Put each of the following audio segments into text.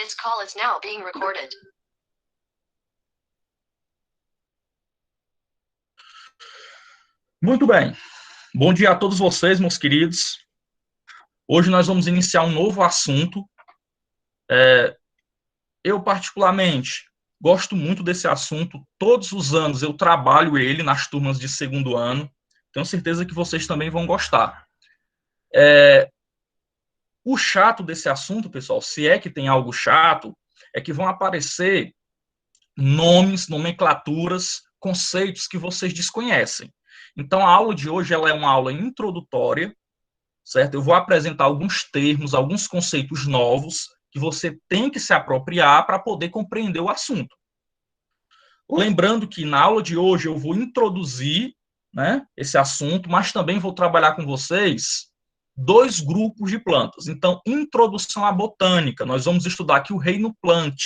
This call is now being recorded. Muito bem. Bom dia a todos vocês, meus queridos. Hoje nós vamos iniciar um novo assunto. Eu, particularmente, gosto muito desse assunto. Todos os anos eu trabalho ele nas turmas de segundo ano. Tenho certeza que vocês também vão gostar. O chato desse assunto, pessoal, se é que tem algo chato, é que vão aparecer nomes, nomenclaturas, conceitos que vocês desconhecem. Então, a aula de hoje ela é uma aula introdutória, certo? Eu vou apresentar alguns termos, alguns conceitos novos que você tem que se apropriar para poder compreender o assunto. Lembrando que na aula de hoje eu vou introduzir, né, esse assunto, mas também vou trabalhar com vocês dois grupos de plantas. Então, introdução à botânica, nós vamos estudar aqui o reino plant,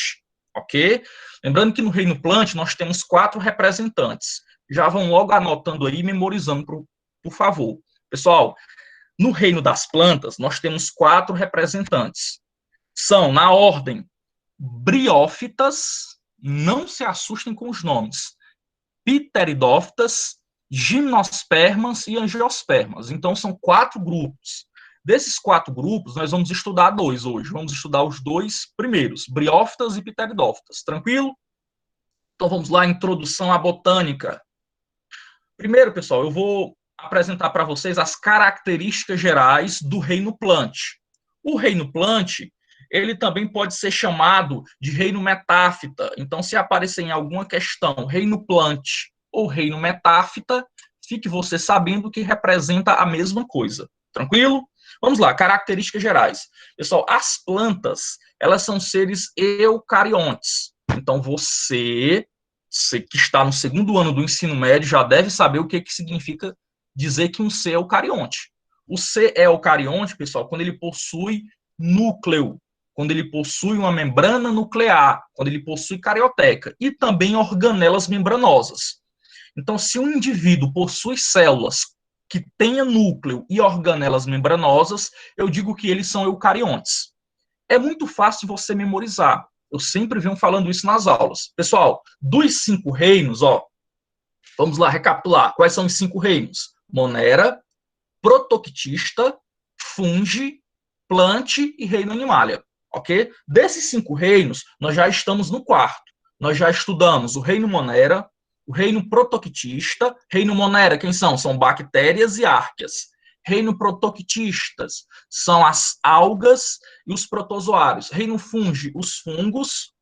ok? Lembrando que no reino plant nós temos 4 representantes. Já vão logo anotando aí, memorizando, por favor. Pessoal, no reino das plantas, nós temos 4 representantes. São, na ordem, briófitas, não se assustem com os nomes, pteridófitas, gimnospermas e angiospermas. Então, são 4 grupos. Desses 4 grupos, nós vamos estudar 2 hoje. Vamos estudar os 2 primeiros, briófitas e pteridófitas. Tranquilo? Então, vamos lá, introdução à botânica. Primeiro, pessoal, eu vou apresentar para vocês as características gerais do reino plant. O reino plant, ele também pode ser chamado de reino metáfita. Então, se aparecer em alguma questão reino plant ou reino metáfita, fique você sabendo que representa a mesma coisa. Tranquilo? Vamos lá, características gerais. Pessoal, as plantas, elas são seres eucariontes. Então, você que está no segundo ano do ensino médio já deve saber o que significa dizer que um ser é eucarionte. O ser é eucarionte, pessoal, quando ele possui núcleo, quando ele possui uma membrana nuclear, quando ele possui carioteca e também organelas membranosas. Então, se um indivíduo possui células que tenha núcleo e organelas membranosas, eu digo que eles são eucariontes. É muito fácil você memorizar. Eu sempre venho falando isso nas aulas. Pessoal, dos 5 reinos, vamos lá recapitular. Quais são os 5 reinos? Monera, Protoctista, Fungi, Plant e Reino Animalia. Ok? Desses 5 reinos, nós já estamos no 4º. Nós já estudamos o reino Monera, o reino Protoctista. Reino Monera, quem são? São bactérias e árqueas. Reino Protoctistas são as algas e os protozoários. Reino Fungi, os fungos.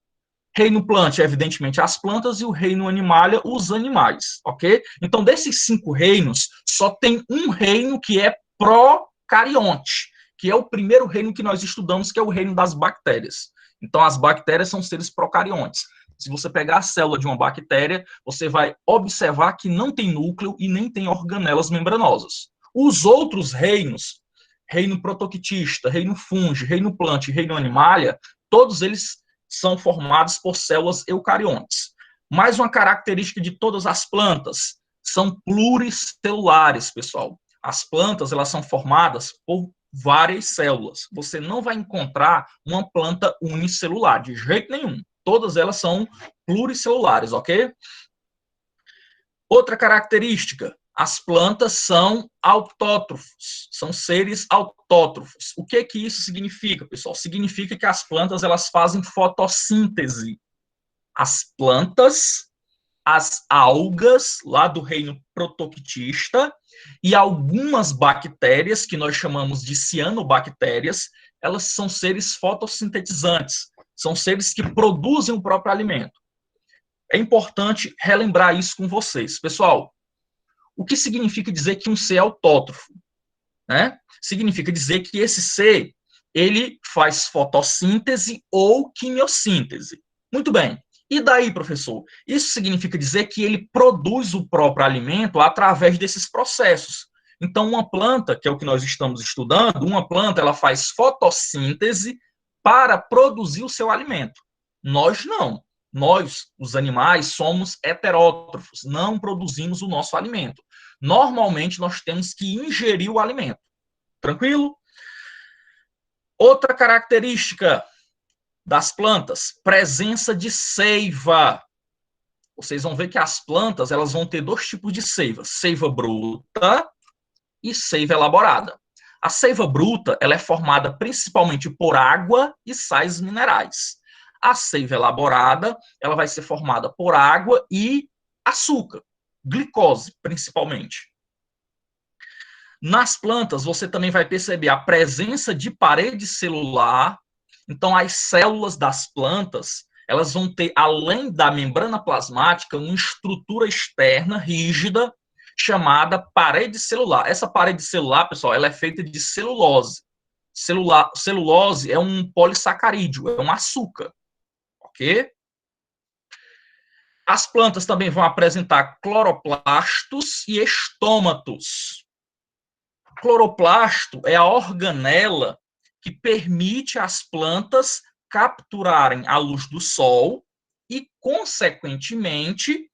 Reino Plant, evidentemente, as plantas. E o reino Animalia, os animais. Ok? Então, desses 5 reinos, só tem um reino que é procarionte, que é o primeiro reino que nós estudamos, que é o reino das bactérias. Então, as bactérias são seres procariontes. Se você pegar a célula de uma bactéria, você vai observar que não tem núcleo e nem tem organelas membranosas. Os outros reinos, reino protoctista, reino fungi, reino plant e reino animalia, todos eles são formados por células eucariontes. Mais uma característica de todas as plantas, são pluricelulares, pessoal. As plantas, elas são formadas por várias células. Você não vai encontrar uma planta unicelular, de jeito nenhum. Todas elas são pluricelulares, ok? Outra característica, as plantas são autótrofos, são seres autótrofos. O que isso significa, pessoal? Significa que as plantas elas fazem fotossíntese. As plantas, as algas, lá do reino protoctista, e algumas bactérias, que nós chamamos de cianobactérias, elas são seres fotossintetizantes, são seres que produzem o próprio alimento. É importante relembrar isso com vocês. Pessoal, o que significa dizer que um ser é autótrofo? Né? Significa dizer que esse ser, ele faz fotossíntese ou quimiossíntese. Muito bem. E daí, professor? Isso significa dizer que ele produz o próprio alimento através desses processos. Então, uma planta, que é o que nós estamos estudando, uma planta, ela faz fotossíntese para produzir o seu alimento. Nós não. Nós, os animais, somos heterótrofos, não produzimos o nosso alimento. Normalmente, nós temos que ingerir o alimento. Tranquilo? Outra característica, das plantas? Presença de seiva. Vocês vão ver que as plantas elas vão ter dois tipos de seiva: seiva bruta e seiva elaborada. A seiva bruta ela é formada principalmente por água e sais minerais. A seiva elaborada ela vai ser formada por água e açúcar, glicose principalmente. Nas plantas, você também vai perceber a presença de parede celular. Então, as células das plantas, elas vão ter, além da membrana plasmática, uma estrutura externa rígida chamada parede celular. Essa parede celular, pessoal, ela é feita de celulose. Celulose é um polissacarídeo, é um açúcar, ok? As plantas também vão apresentar cloroplastos e estômatos. Cloroplasto é a organela que permite às plantas capturarem a luz do sol e, consequentemente,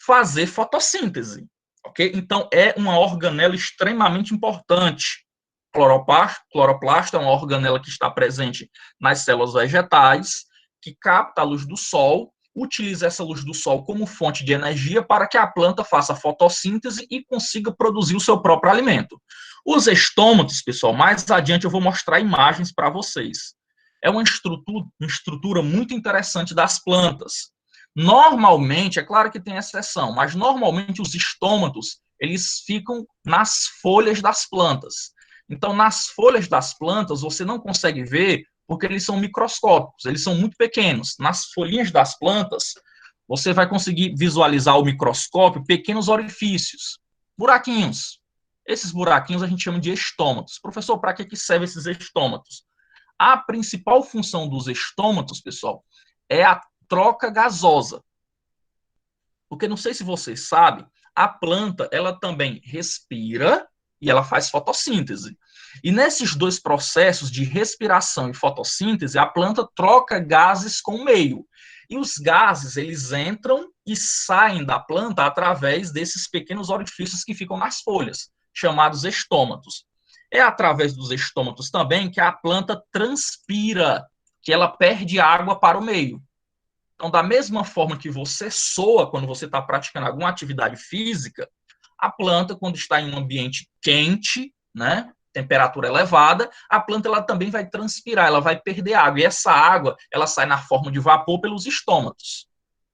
fazer fotossíntese. Okay? Então, é uma organela extremamente importante. Cloroplasto é uma organela que está presente nas células vegetais, que capta a luz do sol, utiliza essa luz do sol como fonte de energia para que a planta faça fotossíntese e consiga produzir o seu próprio alimento. Os estômatos, pessoal, mais adiante eu vou mostrar imagens para vocês. É uma estrutura muito interessante das plantas. Normalmente, é claro que tem exceção, mas normalmente os estômatos, eles ficam nas folhas das plantas. Então, nas folhas das plantas, você não consegue ver porque eles são microscópicos, eles são muito pequenos. Nas folhinhas das plantas, você vai conseguir visualizar ao microscópio pequenos orifícios, buraquinhos. Esses buraquinhos a gente chama de estômatos. Professor, para que servem esses estômatos? A principal função dos estômatos, pessoal, é a troca gasosa. Porque não sei se vocês sabem, a planta ela também respira e ela faz fotossíntese. E nesses dois processos de respiração e fotossíntese, a planta troca gases com o meio. E os gases, eles entram e saem da planta através desses pequenos orifícios que ficam nas folhas, chamados estômatos. É através dos estômatos também que a planta transpira, que ela perde água para o meio. Então, da mesma forma que você soa quando você está praticando alguma atividade física, a planta, quando está em um ambiente quente, né, temperatura elevada, a planta ela também vai transpirar, ela vai perder água. E essa água, ela sai na forma de vapor pelos estômatos.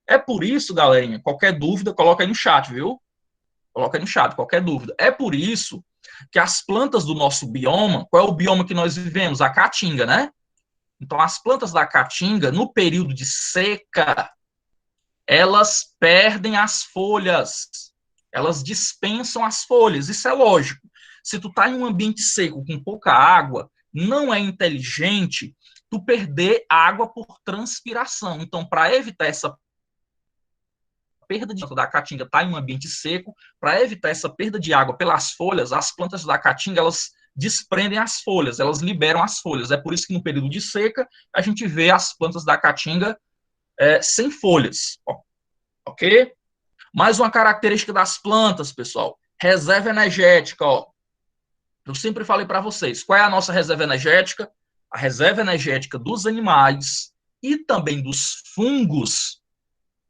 É por isso, galerinha, qualquer dúvida, coloca aí no chat, viu? Coloca aí no chat, qualquer dúvida. É por isso que as plantas do nosso bioma, qual é o bioma que nós vivemos? A caatinga, né? Então, as plantas da caatinga, no período de seca, elas perdem as folhas, elas dispensam as folhas. Isso é lógico. Se tu tá em um ambiente seco com pouca água, não é inteligente tu perder água por transpiração. Então, para evitar essa perda de água da caatinga, tá em um ambiente seco, para evitar essa perda de água pelas folhas, as plantas da caatinga, elas desprendem as folhas, elas liberam as folhas. É por isso que no período de seca, a gente vê as plantas da caatinga sem folhas. Ok? Mais uma característica das plantas, pessoal. Reserva energética, ó. Eu sempre falei para vocês, qual é a nossa reserva energética? A reserva energética dos animais e também dos fungos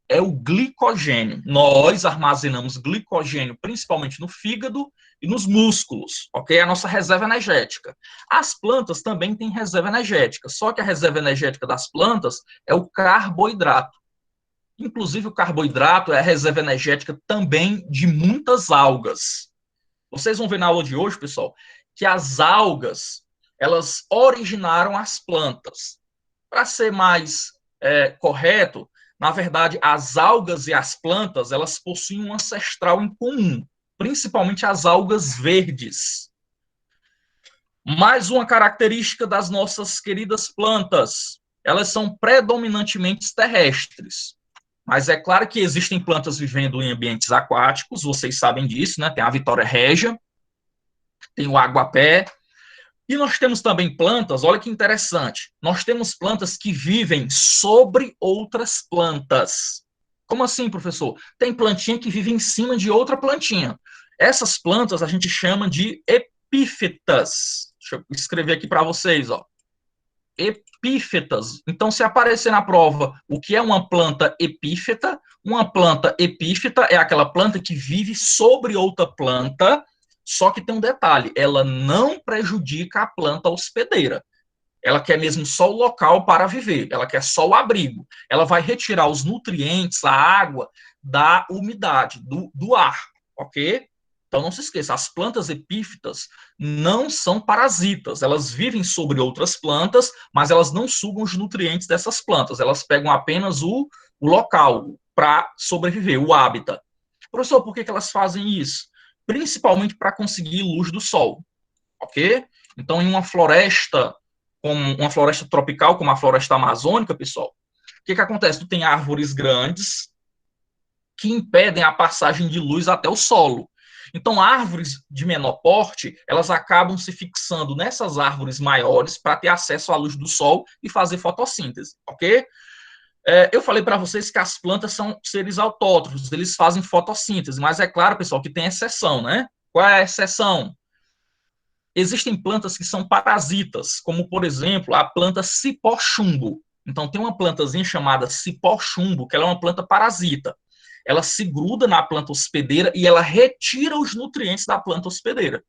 é o glicogênio. Nós armazenamos glicogênio principalmente no fígado e nos músculos, ok? É a nossa reserva energética. As plantas também têm reserva energética, só que a reserva energética das plantas é o carboidrato. Inclusive, o carboidrato é a reserva energética também de muitas algas. Vocês vão ver na aula de hoje, pessoal, que as algas, elas originaram as plantas. Para ser mais correto, na verdade, as algas e as plantas, elas possuem um ancestral em comum, principalmente as algas verdes. Mais uma característica das nossas queridas plantas, elas são predominantemente terrestres. Mas é claro que existem plantas vivendo em ambientes aquáticos, vocês sabem disso, né? Tem a Vitória régia, tem o aguapé, e nós temos também plantas, olha que interessante, nós temos plantas que vivem sobre outras plantas. Como assim, professor? Tem plantinha que vive em cima de outra plantinha. Essas plantas a gente chama de epífitas. Deixa eu escrever aqui para vocês, ó. epífitas. Então, se aparecer na prova o que é uma planta epífita é aquela planta que vive sobre outra planta, só que tem um detalhe, ela não prejudica a planta hospedeira. Ela quer mesmo só o local para viver, ela quer só o abrigo. Ela vai retirar os nutrientes, a água, da umidade, do ar, ok? Então não se esqueça, as plantas epífitas não são parasitas, elas vivem sobre outras plantas, mas elas não sugam os nutrientes dessas plantas, elas pegam apenas o local para sobreviver, o hábitat. Professor, por que elas fazem isso? Principalmente para conseguir luz do sol, ok? Então, em uma floresta, como uma floresta tropical, como a floresta amazônica, pessoal, o que acontece? Tu tem árvores grandes que impedem a passagem de luz até o solo. Então, árvores de menor porte, elas acabam se fixando nessas árvores maiores para ter acesso à luz do sol e fazer fotossíntese, ok? Eu falei para vocês que as plantas são seres autótrofos, eles fazem fotossíntese, mas é claro, pessoal, que tem exceção, né? Qual é a exceção? Existem plantas que são parasitas, como, por exemplo, a planta cipó-chumbo. Então, tem uma plantazinha chamada cipó-chumbo, que ela é uma planta parasita. Ela se gruda na planta hospedeira e ela retira os nutrientes da planta hospedeira.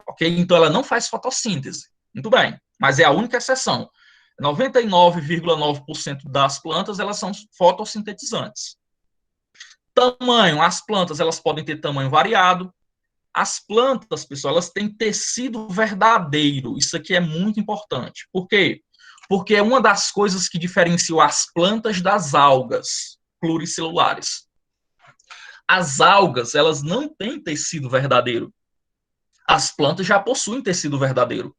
Ok? Então, ela não faz fotossíntese. Muito bem, mas é a única exceção. 99,9% das plantas, elas são fotossintetizantes. Tamanho, as plantas, elas podem ter tamanho variado. As plantas, pessoal, elas têm tecido verdadeiro. Isso aqui é muito importante. Por quê? Porque é uma das coisas que diferenciam as plantas das algas pluricelulares. As algas, elas não têm tecido verdadeiro. As plantas já possuem tecido verdadeiro.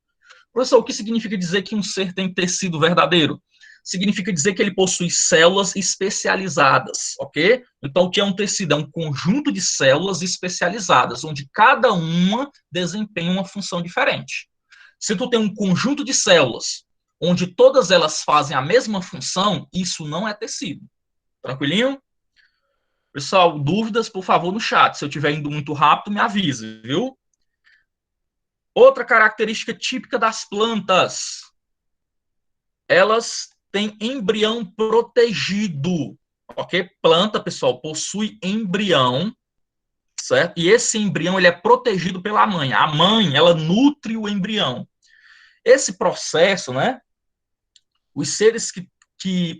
Professor, o que significa dizer que um ser tem tecido verdadeiro? Significa dizer que ele possui células especializadas, ok? Então, o que é um tecido? É um conjunto de células especializadas, onde cada uma desempenha uma função diferente. Se tu tem um conjunto de células, onde todas elas fazem a mesma função, isso não é tecido. Tranquilinho? Pessoal, dúvidas, por favor, no chat. Se eu estiver indo muito rápido, me avise, viu? Outra característica típica das plantas, elas têm embrião protegido, ok? Planta, pessoal, possui embrião, certo? E esse embrião, ele é protegido pela mãe. A mãe, ela nutre o embrião. Esse processo, né? Os seres que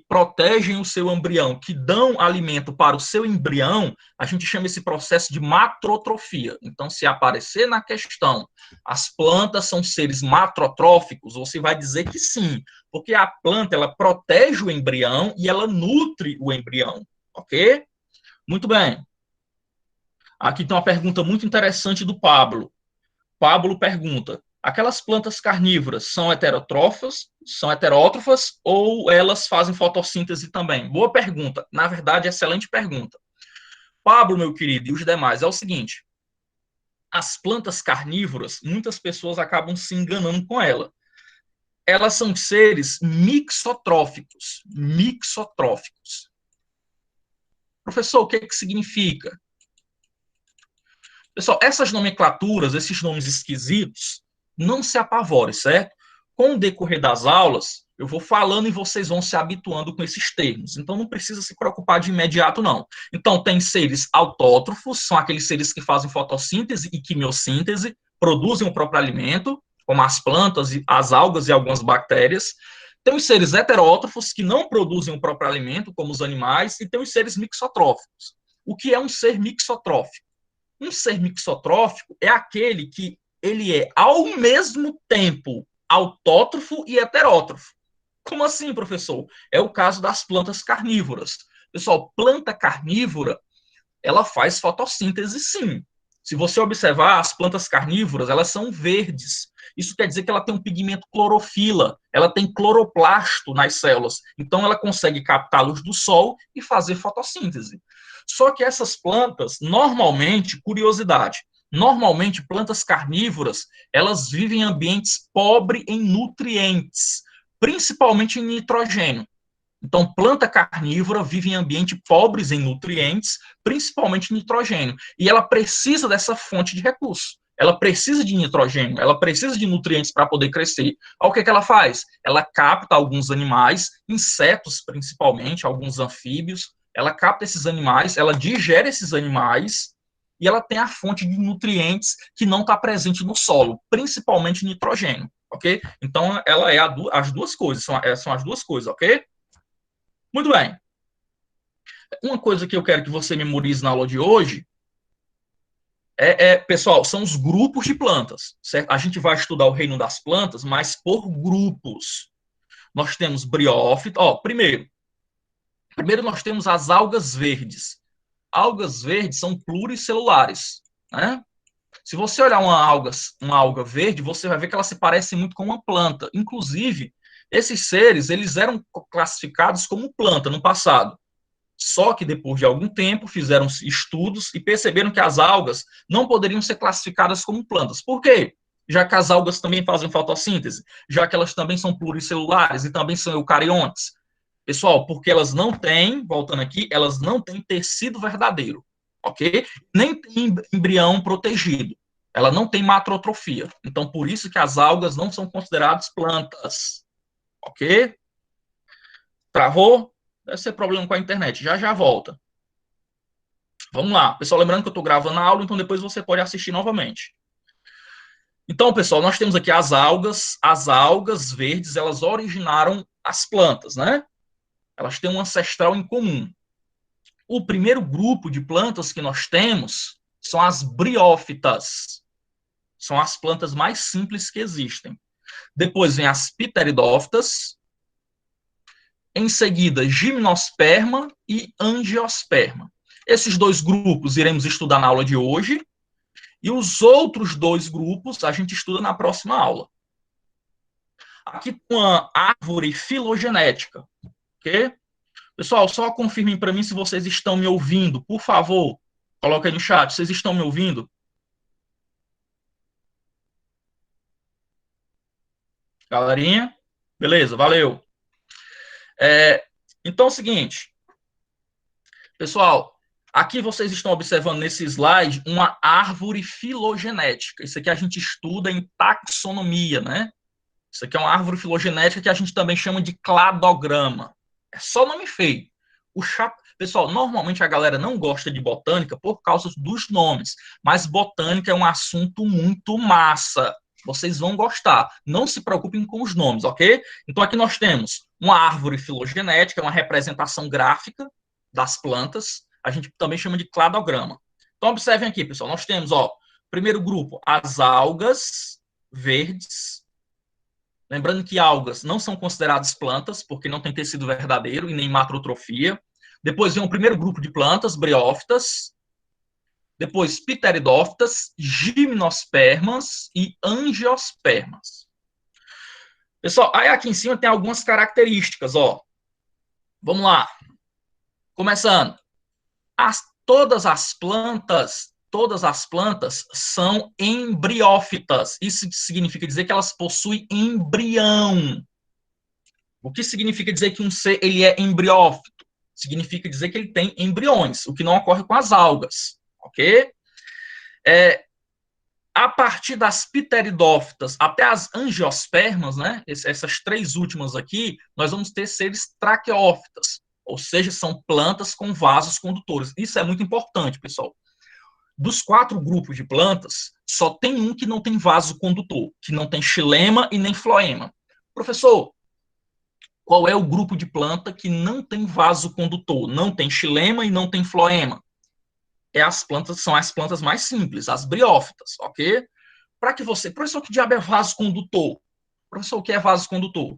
protegem o seu embrião, que dão alimento para o seu embrião, a gente chama esse processo de matrotrofia. Então, se aparecer na questão, as plantas são seres matrotróficos, você vai dizer que sim, porque a planta, ela protege o embrião e ela nutre o embrião, ok? Muito bem. Aqui tem uma pergunta muito interessante do Pablo. Pablo pergunta: aquelas plantas carnívoras são heterótrofas ou elas fazem fotossíntese também? Boa pergunta. Na verdade, excelente pergunta. Pablo, meu querido, e os demais, é o seguinte: as plantas carnívoras, muitas pessoas acabam se enganando com ela. Elas são seres mixotróficos. Mixotróficos. Professor, o que significa? Pessoal, essas nomenclaturas, esses nomes esquisitos, não se apavore, certo? Com o decorrer das aulas, eu vou falando e vocês vão se habituando com esses termos. Então, não precisa se preocupar de imediato, não. Então, tem seres autótrofos, são aqueles seres que fazem fotossíntese e quimiossíntese, produzem o próprio alimento, como as plantas, as algas e algumas bactérias. Tem os seres heterótrofos, que não produzem o próprio alimento, como os animais, e tem os seres mixotróficos. O que é um ser mixotrófico? Um ser mixotrófico é aquele que ele é, ao mesmo tempo, autótrofo e heterótrofo. Como assim, professor? É o caso das plantas carnívoras. Pessoal, planta carnívora, ela faz fotossíntese, sim. Se você observar, as plantas carnívoras, elas são verdes. Isso quer dizer que ela tem um pigmento clorofila, ela tem cloroplasto nas células. Então, ela consegue captar a luz do sol e fazer fotossíntese. Só que essas plantas, normalmente, curiosidade, normalmente plantas carnívoras, elas vivem em ambientes pobres em nutrientes, principalmente em nitrogênio. Então, planta carnívora vive em ambientes pobres em nutrientes, principalmente nitrogênio, e ela precisa dessa fonte de recurso. ela precisa de nitrogênio, ela precisa de nutrientes para poder crescer. Aí, o que ela faz? Ela capta alguns animais, insetos principalmente, alguns anfíbios, ela capta esses animais, ela digere esses animais e ela tem a fonte de nutrientes que não está presente no solo, principalmente nitrogênio, ok? Então, ela é as duas coisas, são as duas coisas, ok? Muito bem. Uma coisa que eu quero que você memorize na aula de hoje pessoal, são os grupos de plantas, certo? A gente vai estudar o reino das plantas, mas por grupos. Nós temos briófitas. Primeiro nós temos as algas verdes. Algas verdes são pluricelulares, né? Se você olhar uma alga verde, você vai ver que ela se parece muito com uma planta. Inclusive, esses seres, eles eram classificados como planta no passado. Só que depois de algum tempo fizeram estudos e perceberam que as algas não poderiam ser classificadas como plantas. Por quê? Já que as algas também fazem fotossíntese, já que elas também são pluricelulares e também são eucariontes. Pessoal, porque elas não têm, voltando aqui, elas não têm tecido verdadeiro, ok? Nem tem embrião protegido. Ela não tem macrotrofia. Então, por isso que as algas não são consideradas plantas, ok? Travou? Deve ser problema com a internet. Já já volta. Vamos lá. Pessoal, lembrando que eu estou gravando a aula, então depois você pode assistir novamente. Então, pessoal, nós temos aqui as algas. As algas verdes, elas originaram as plantas, né? Elas têm um ancestral em comum. O primeiro grupo de plantas que nós temos são as briófitas. São as plantas mais simples que existem. Depois vem as pteridófitas. Em seguida, gimnosperma e angiosperma. Esses dois grupos iremos estudar na aula de hoje. E os outros dois grupos a gente estuda na próxima aula. Aqui tem uma árvore filogenética. Ok? Pessoal, só confirmem para mim se vocês estão me ouvindo, por favor. Coloca aí no chat, vocês estão me ouvindo? Galerinha? Beleza, valeu. Então é o seguinte. Pessoal, aqui vocês estão observando nesse slide uma árvore filogenética. Isso aqui a gente estuda em taxonomia, né? Isso aqui é uma árvore filogenética que a gente também chama de cladograma. É só nome feio. Pessoal, normalmente a galera não gosta de botânica por causa dos nomes, mas botânica é um assunto muito massa. Vocês vão gostar. Não se preocupem com os nomes, ok? Então aqui nós temos uma árvore filogenética, uma representação gráfica das plantas. A gente também chama de cladograma. Então observem aqui, pessoal. Nós temos, primeiro grupo, as algas verdes. Lembrando que algas não são consideradas plantas, porque não tem tecido verdadeiro e nem macrotrofia. Depois vem o primeiro grupo de plantas, briófitas. Depois, pteridófitas, gimnospermas e angiospermas. Pessoal, aí aqui em cima tem algumas características, Vamos lá. Começando. Todas as plantas são embriófitas. Isso significa dizer que elas possuem embrião. O que significa dizer que um ser ele é embriófito? Significa dizer que ele tem embriões, o que não ocorre com as algas, ok? A partir das pteridófitas até as angiospermas, né? Essas três últimas aqui, nós vamos ter seres traqueófitas, ou seja, são plantas com vasos condutores. Isso é muito importante, pessoal. Dos 4 grupos de plantas, só tem um que não tem vaso condutor, que não tem xilema e nem floema. Professor, qual é o grupo de planta que não tem vaso condutor, não tem xilema e não tem floema? São as plantas mais simples, as briófitas, ok? Para que você... Professor, que diabo é vaso condutor? Professor, o que é vaso condutor?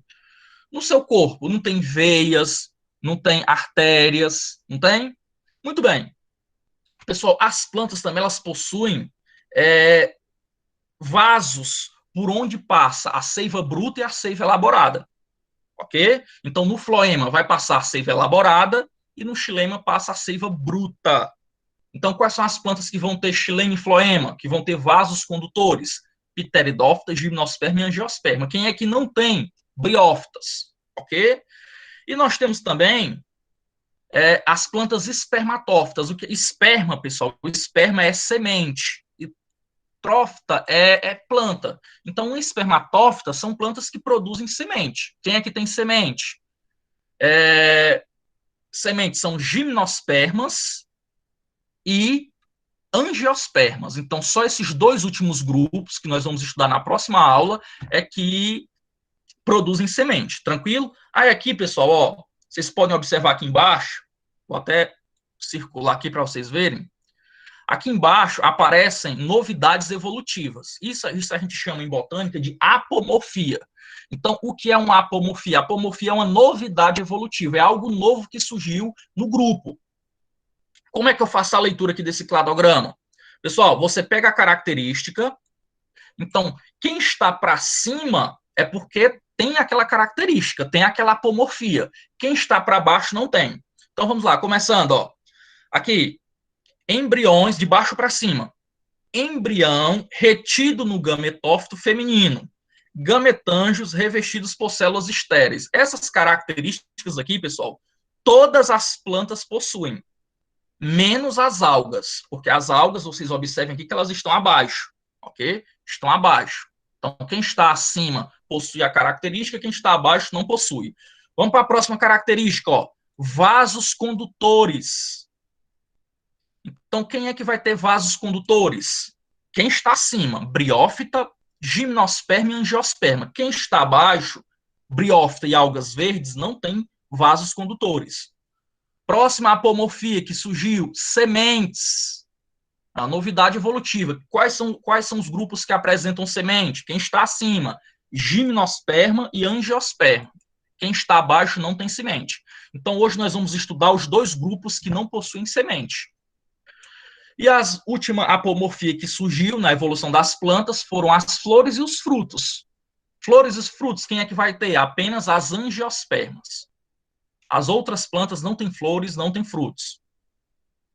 No seu corpo não tem veias, não tem artérias, não tem? Muito bem. Pessoal, as plantas também elas possuem vasos por onde passa a seiva bruta e a seiva elaborada. Ok? Então, no floema vai passar a seiva elaborada e no xilema passa a seiva bruta. Então, quais são as plantas que vão ter xilema e floema, que vão ter vasos condutores? Pteridófitas, gimnosperma e angiosperma. Quem é que não tem? Briófitas. Ok? E nós temos também as plantas espermatófitas. O que esperma, pessoal? O esperma é semente. trófita é planta. Então, uma espermatófita são plantas que produzem semente. Quem é que tem semente? Sementes são gimnospermas e angiospermas. Então, só esses dois últimos grupos, que nós vamos estudar na próxima aula, é que produzem semente. Tranquilo? Aí aqui, pessoal, ó, vocês podem observar aqui embaixo, vou até circular aqui para vocês verem. Aqui embaixo aparecem novidades evolutivas. Isso a gente chama em botânica de apomorfia. Então, o que é uma apomorfia? A apomorfia é uma novidade evolutiva, é algo novo que surgiu no grupo. Como é que eu faço a leitura aqui desse cladograma? Pessoal, você pega a característica, então, quem está para cima é porque tem aquela característica, tem aquela apomorfia. Quem está para baixo não tem. Então, vamos lá, começando, ó. Aqui, embriões de baixo para cima. Embrião retido no gametófito feminino. Gametângios revestidos por células estéreis. Essas características aqui, pessoal, todas as plantas possuem, menos as algas, porque as algas, vocês observem aqui que elas estão abaixo, ok? Estão abaixo. Então, quem está acima possui a característica, quem está abaixo não possui. Vamos para a próxima característica, ó. Vasos condutores. Então, quem é que vai ter vasos condutores? Quem está acima, briófita, gimnosperma e angiosperma. Quem está abaixo, briófita e algas verdes, não tem vasos condutores. Próxima apomorfia que surgiu, sementes. A novidade evolutiva. Quais são os grupos que apresentam semente? Quem está acima, gimnosperma e angiosperma. Quem está abaixo não tem semente. Então, hoje nós vamos estudar os dois grupos que não possuem semente. E a última apomorfia que surgiu na evolução das plantas foram as flores e os frutos. Flores e frutos, quem é que vai ter? Apenas as angiospermas. As outras plantas não têm flores, não têm frutos.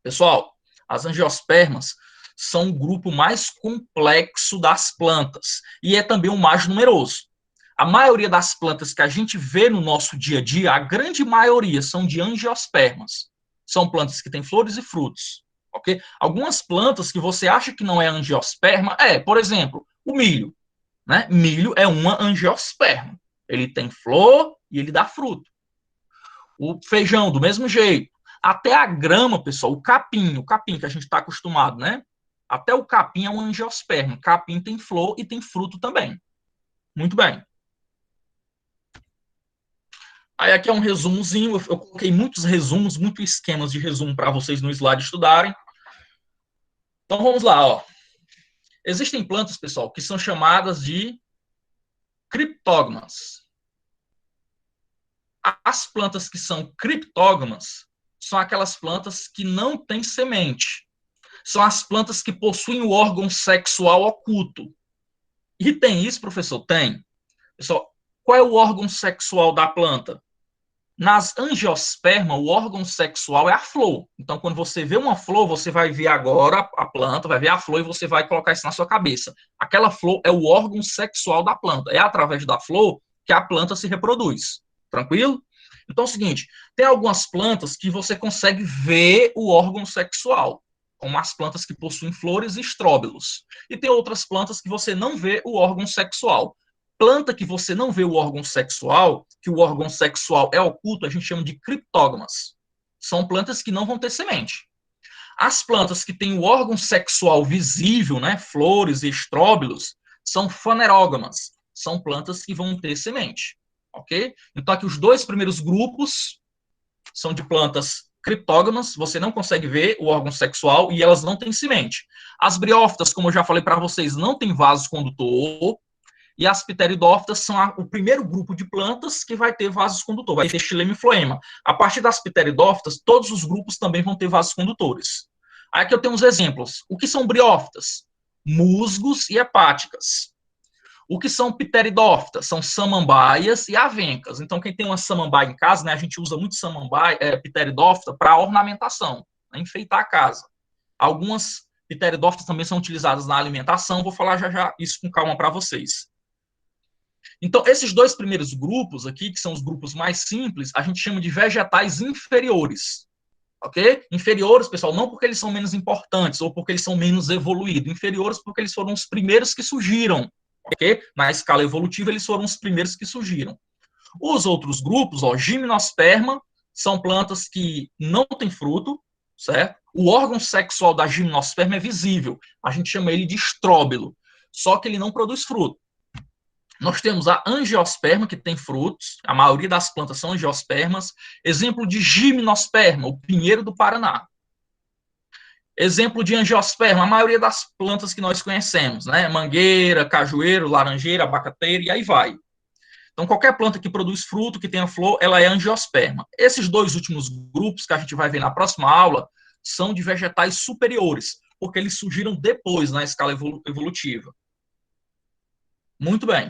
Pessoal, as angiospermas são o grupo mais complexo das plantas e é também o mais numeroso. A maioria das plantas que a gente vê no nosso dia a dia, a grande maioria são de angiospermas. São plantas que têm flores e frutos. Okay? Algumas plantas que você acha que não é angiosperma, por exemplo, o milho. Né? Milho é uma angiosperma. Ele tem flor e ele dá fruto. O feijão, do mesmo jeito. Até a grama, pessoal, o capim que a gente está acostumado, né? Até o capim é um angiosperma. Capim tem flor e tem fruto também. Muito bem. Aí aqui é um resumozinho. Eu coloquei muitos resumos, muitos esquemas de resumo para vocês no slide estudarem. Então vamos lá, ó. Existem plantas, pessoal, que são chamadas de criptógamas. As plantas que são criptógamas são aquelas plantas que não têm semente. São as plantas que possuem o órgão sexual oculto. E tem isso, professor? Tem. Pessoal, qual é o órgão sexual da planta? Nas angiospermas, o órgão sexual é a flor. Então, quando você vê uma flor, você vai ver agora a planta, vai ver a flor e você vai colocar isso na sua cabeça. Aquela flor é o órgão sexual da planta. É através da flor que a planta se reproduz. Tranquilo? Então é o seguinte, tem algumas plantas que você consegue ver o órgão sexual, como as plantas que possuem flores e estróbilos. E tem outras plantas que você não vê o órgão sexual. Planta que você não vê o órgão sexual, que o órgão sexual é oculto, a gente chama de criptógamas. São plantas que não vão ter semente. As plantas que têm o órgão sexual visível, né, flores e estróbilos, são fanerógamas. São plantas que vão ter semente. Ok? Então, aqui os dois primeiros grupos são de plantas criptógamas, você não consegue ver o órgão sexual e elas não têm semente. As briófitas, como eu já falei para vocês, não têm vaso condutor, e as pteridófitas são o primeiro grupo de plantas que vai ter vasos condutores, vai ter xilema e floema. A partir das pteridófitas, todos os grupos também vão ter vasos condutores. Aí aqui eu tenho uns exemplos. O que são briófitas? Musgos e hepáticas. O que são pteridófitas? São samambaias e avencas. Então, quem tem uma samambaia em casa, né, a gente usa muito samambaia, pteridófita para ornamentação, né, enfeitar a casa. Algumas pteridófitas também são utilizadas na alimentação, vou falar já já isso com calma para vocês. Então, esses dois primeiros grupos aqui, que são os grupos mais simples, a gente chama de vegetais inferiores. ok? Inferiores, pessoal, não porque eles são menos importantes ou porque eles são menos evoluídos. Inferiores porque eles foram os primeiros que surgiram, ok? Na escala evolutiva, eles foram os primeiros que surgiram. Os outros grupos, ó, Gimnosperma, são plantas que não têm fruto, certo? O órgão sexual da Gimnosperma é visível. A gente chama ele de estróbilo, só que ele não produz fruto. Nós temos a Angiosperma, que tem frutos. A maioria das plantas são angiospermas. Exemplo de Gimnosperma, o pinheiro do Paraná. Exemplo de angiosperma, a maioria das plantas que nós conhecemos, né? Mangueira, cajueiro, laranjeira, abacateira e aí vai. Então, qualquer planta que produz fruto, que tenha flor, ela é angiosperma. Esses dois últimos grupos que a gente vai ver na próxima aula são de vegetais superiores, porque eles surgiram depois na escala evolutiva. Muito bem.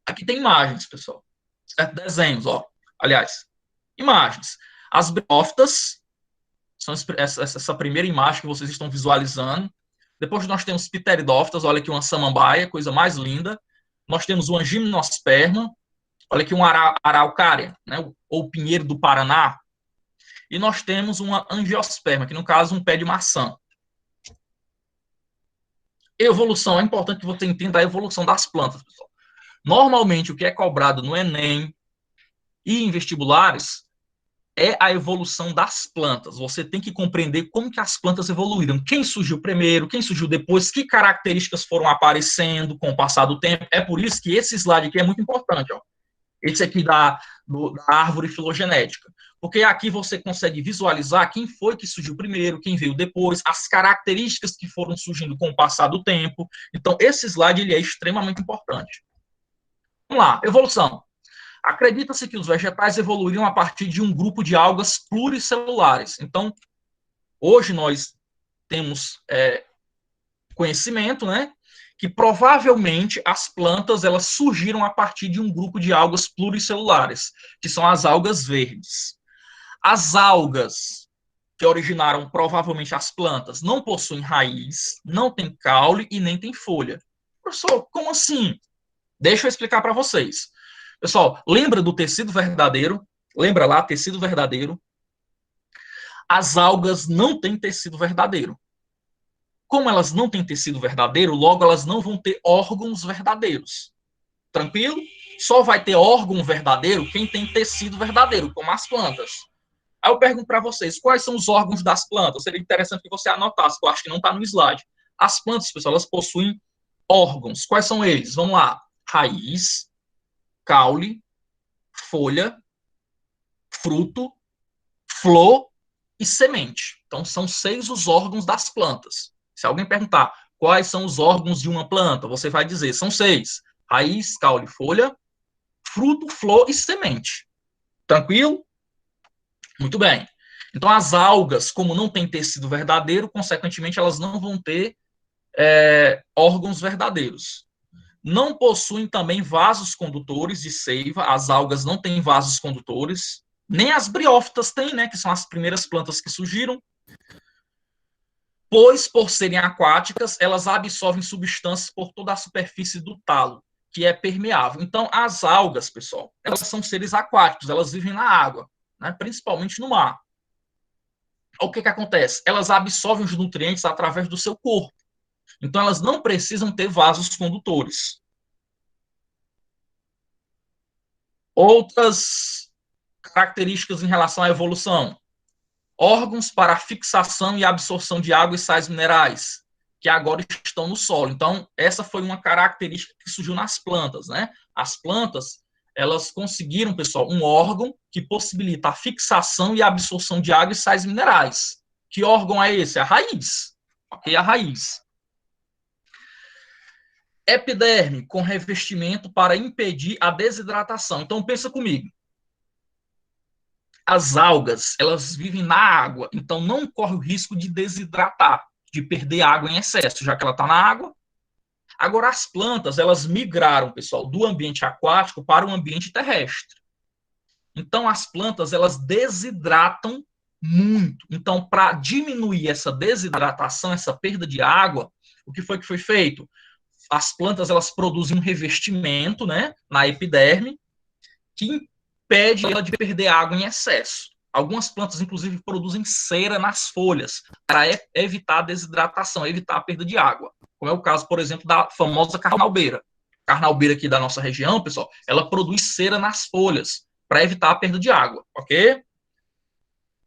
Aqui tem imagens, pessoal. Certo? Desenhos, ó. Aliás, imagens. As briófitas, são essa primeira imagem que vocês estão visualizando. Depois nós temos pteridófitas, olha aqui uma samambaia, coisa mais linda. Nós temos uma gimnosperma, olha aqui uma araucária, né, ou pinheiro do Paraná. E nós temos uma angiosperma, que no caso um pé de maçã. Evolução, é importante que você entenda a evolução das plantas, pessoal. Normalmente, o que é cobrado no Enem e em vestibulares é a evolução das plantas. Você tem que compreender como que as plantas evoluíram. Quem surgiu primeiro, quem surgiu depois, que características foram aparecendo com o passar do tempo. É por isso que esse slide aqui é muito importante, ó. Esse aqui da árvore filogenética. Porque aqui você consegue visualizar quem foi que surgiu primeiro, quem veio depois, as características que foram surgindo com o passar do tempo. Então, esse slide ele é extremamente importante. Vamos lá, evolução. Acredita-se que os vegetais evoluíram a partir de um grupo de algas pluricelulares. Então, hoje nós temos conhecimento, né, que provavelmente as plantas elas surgiram a partir de um grupo de algas pluricelulares, que são as algas verdes. As algas que originaram provavelmente as plantas não possuem raiz, não tem caule e nem tem folha. Professor, como assim? Deixa eu explicar para vocês. Pessoal, lembra do tecido verdadeiro? Lembra lá, tecido verdadeiro? As algas não têm tecido verdadeiro. Como elas não têm tecido verdadeiro, logo elas não vão ter órgãos verdadeiros. Tranquilo? Só vai ter órgão verdadeiro quem tem tecido verdadeiro, como as plantas. Aí eu pergunto para vocês, quais são os órgãos das plantas? Seria interessante que você anotasse, que eu acho que não está no slide. As plantas, pessoal, elas possuem órgãos. Quais são eles? Vamos lá. Raiz, caule, folha, fruto, flor e semente. Então, são 6 os órgãos das plantas. Se alguém perguntar quais são os órgãos de uma planta, você vai dizer, são 6. Raiz, caule, folha, fruto, flor e semente. Tranquilo? Muito bem. Então, as algas, como não tem tecido verdadeiro, consequentemente, elas não vão ter órgãos verdadeiros. Não possuem também vasos condutores de seiva, as algas não têm vasos condutores, nem as briófitas têm, né, que são as primeiras plantas que surgiram, pois, por serem aquáticas, elas absorvem substâncias por toda a superfície do talo, que é permeável. Então, as algas, pessoal, elas são seres aquáticos, elas vivem na água, né, principalmente no mar. O que acontece? Elas absorvem os nutrientes através do seu corpo. Então, elas não precisam ter vasos condutores. Outras características em relação à evolução. Órgãos para fixação e absorção de água e sais minerais, que agora estão no solo. Então, essa foi uma característica que surgiu nas plantas, né? As plantas, elas conseguiram, pessoal, um órgão que possibilita a fixação e a absorção de água e sais minerais. Que órgão é esse? A raiz. Ok? A raiz. Epiderme, com revestimento para impedir a desidratação. Então, pensa comigo. As algas, elas vivem na água, então não corre o risco de desidratar, de perder água em excesso, já que ela está na água. Agora, as plantas, elas migraram, pessoal, do ambiente aquático para o ambiente terrestre. Então, as plantas, elas desidratam muito. Então, para diminuir essa desidratação, essa perda de água, o que foi feito? As plantas, elas produzem um revestimento, né, na epiderme, que impede ela de perder água em excesso. Algumas plantas, inclusive, produzem cera nas folhas para evitar a desidratação, evitar a perda de água. Como é o caso, por exemplo, da famosa carnalbeira. A carnalbeira aqui da nossa região, pessoal, ela produz cera nas folhas para evitar a perda de água, ok?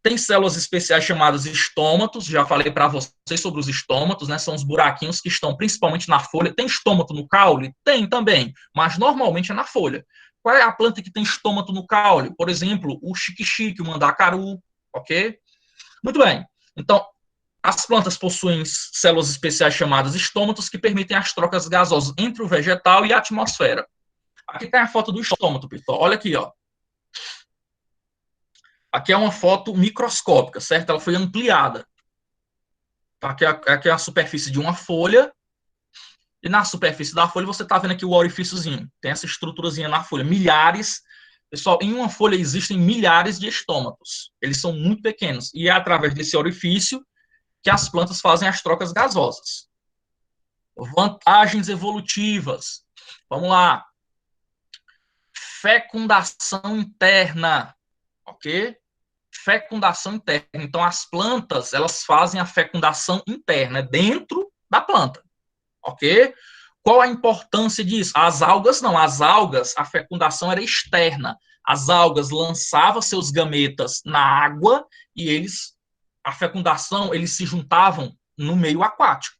Tem células especiais chamadas estômatos, já falei para vocês sobre os estômatos, né? São os buraquinhos que estão principalmente na folha. Tem estômato no caule? Tem também, mas normalmente é na folha. Qual é a planta que tem estômato no caule? Por exemplo, o xique-xique, o mandacaru, ok? Muito bem. Então, as plantas possuem células especiais chamadas estômatos que permitem as trocas gasosas entre o vegetal e a atmosfera. Aqui tem a foto do estômato, pessoal. Olha aqui, ó. Aqui é uma foto microscópica, certo? Ela foi ampliada. Aqui é a superfície de uma folha. E na superfície da folha você está vendo aqui o orifíciozinho. Tem essa estruturazinha na folha. Milhares. Pessoal, em uma folha existem milhares de estômatos. Eles são muito pequenos. E é através desse orifício que as plantas fazem as trocas gasosas. Vantagens evolutivas. Vamos lá. Fecundação interna. Ok? Fecundação interna. Então, as plantas, elas fazem a fecundação interna, dentro da planta. Ok? Qual a importância disso? As algas não. As algas, a fecundação era externa. As algas lançavam seus gametas na água e a fecundação, eles se juntavam no meio aquático.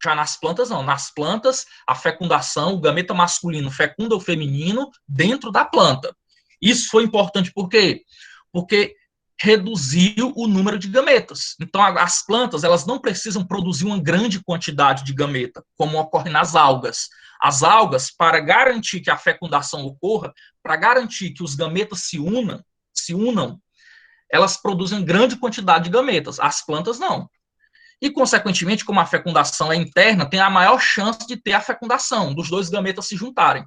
Já nas plantas, não. Nas plantas, a fecundação, o gameta masculino fecunda o feminino dentro da planta. Isso foi importante por quê? Porque reduziu o número de gametas. Então, as plantas, elas não precisam produzir uma grande quantidade de gameta, como ocorre nas algas. As algas, para garantir que a fecundação ocorra, para garantir que os gametas se unam, elas produzem grande quantidade de gametas. As plantas, não. E, consequentemente, como a fecundação é interna, tem a maior chance de ter a fecundação, dos dois gametas se juntarem.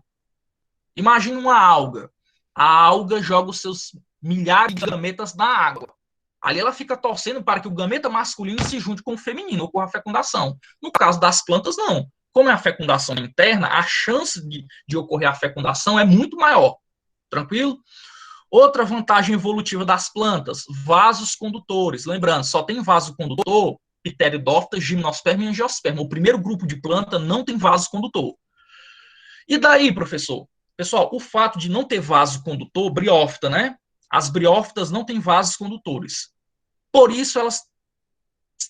Imagina uma alga. A alga joga os seus milhares de gametas na água. Ali ela fica torcendo para que o gameta masculino se junte com o feminino, ocorra a fecundação. No caso das plantas, não. Como é a fecundação interna, a chance de ocorrer a fecundação é muito maior. Tranquilo? Outra vantagem evolutiva das plantas, vasos condutores. Lembrando, só tem vaso condutor Pteridófita, Gimnosperma e Angiosperma. O primeiro grupo de planta não tem vaso condutor. E daí, professor? Pessoal, o fato de não ter vaso condutor, briófita, né? As briófitas não têm vasos condutores. Por isso, elas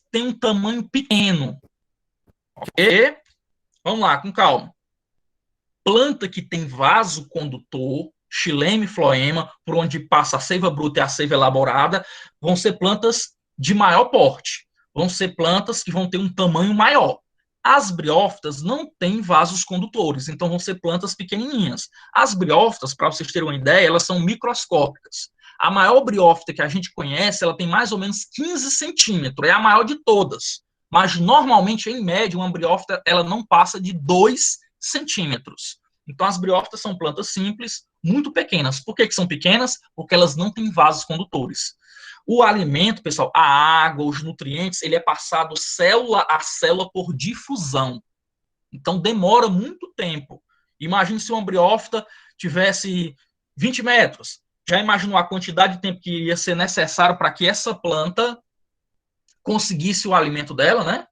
têm um tamanho pequeno. Ok? Vamos lá, com calma. Planta que tem vaso condutor, xilema e floema, por onde passa a seiva bruta e a seiva elaborada, vão ser plantas de maior porte. Vão ser plantas que vão ter um tamanho maior. As briófitas não têm vasos condutores, então vão ser plantas pequenininhas. As briófitas, para vocês terem uma ideia, elas são microscópicas. A maior briófita que a gente conhece, ela tem mais ou menos 15 centímetros, é a maior de todas. Mas, normalmente, em média, uma briófita ela não passa de 2 centímetros. Então, as briófitas são plantas simples, muito pequenas. Por que são pequenas? Porque elas não têm vasos condutores. O alimento, pessoal, a água, os nutrientes, ele é passado célula a célula por difusão. Então, demora muito tempo. Imagine se uma briófita tivesse 20 metros. Já imaginou a quantidade de tempo que iria ser necessário para que essa planta conseguisse o alimento dela, né?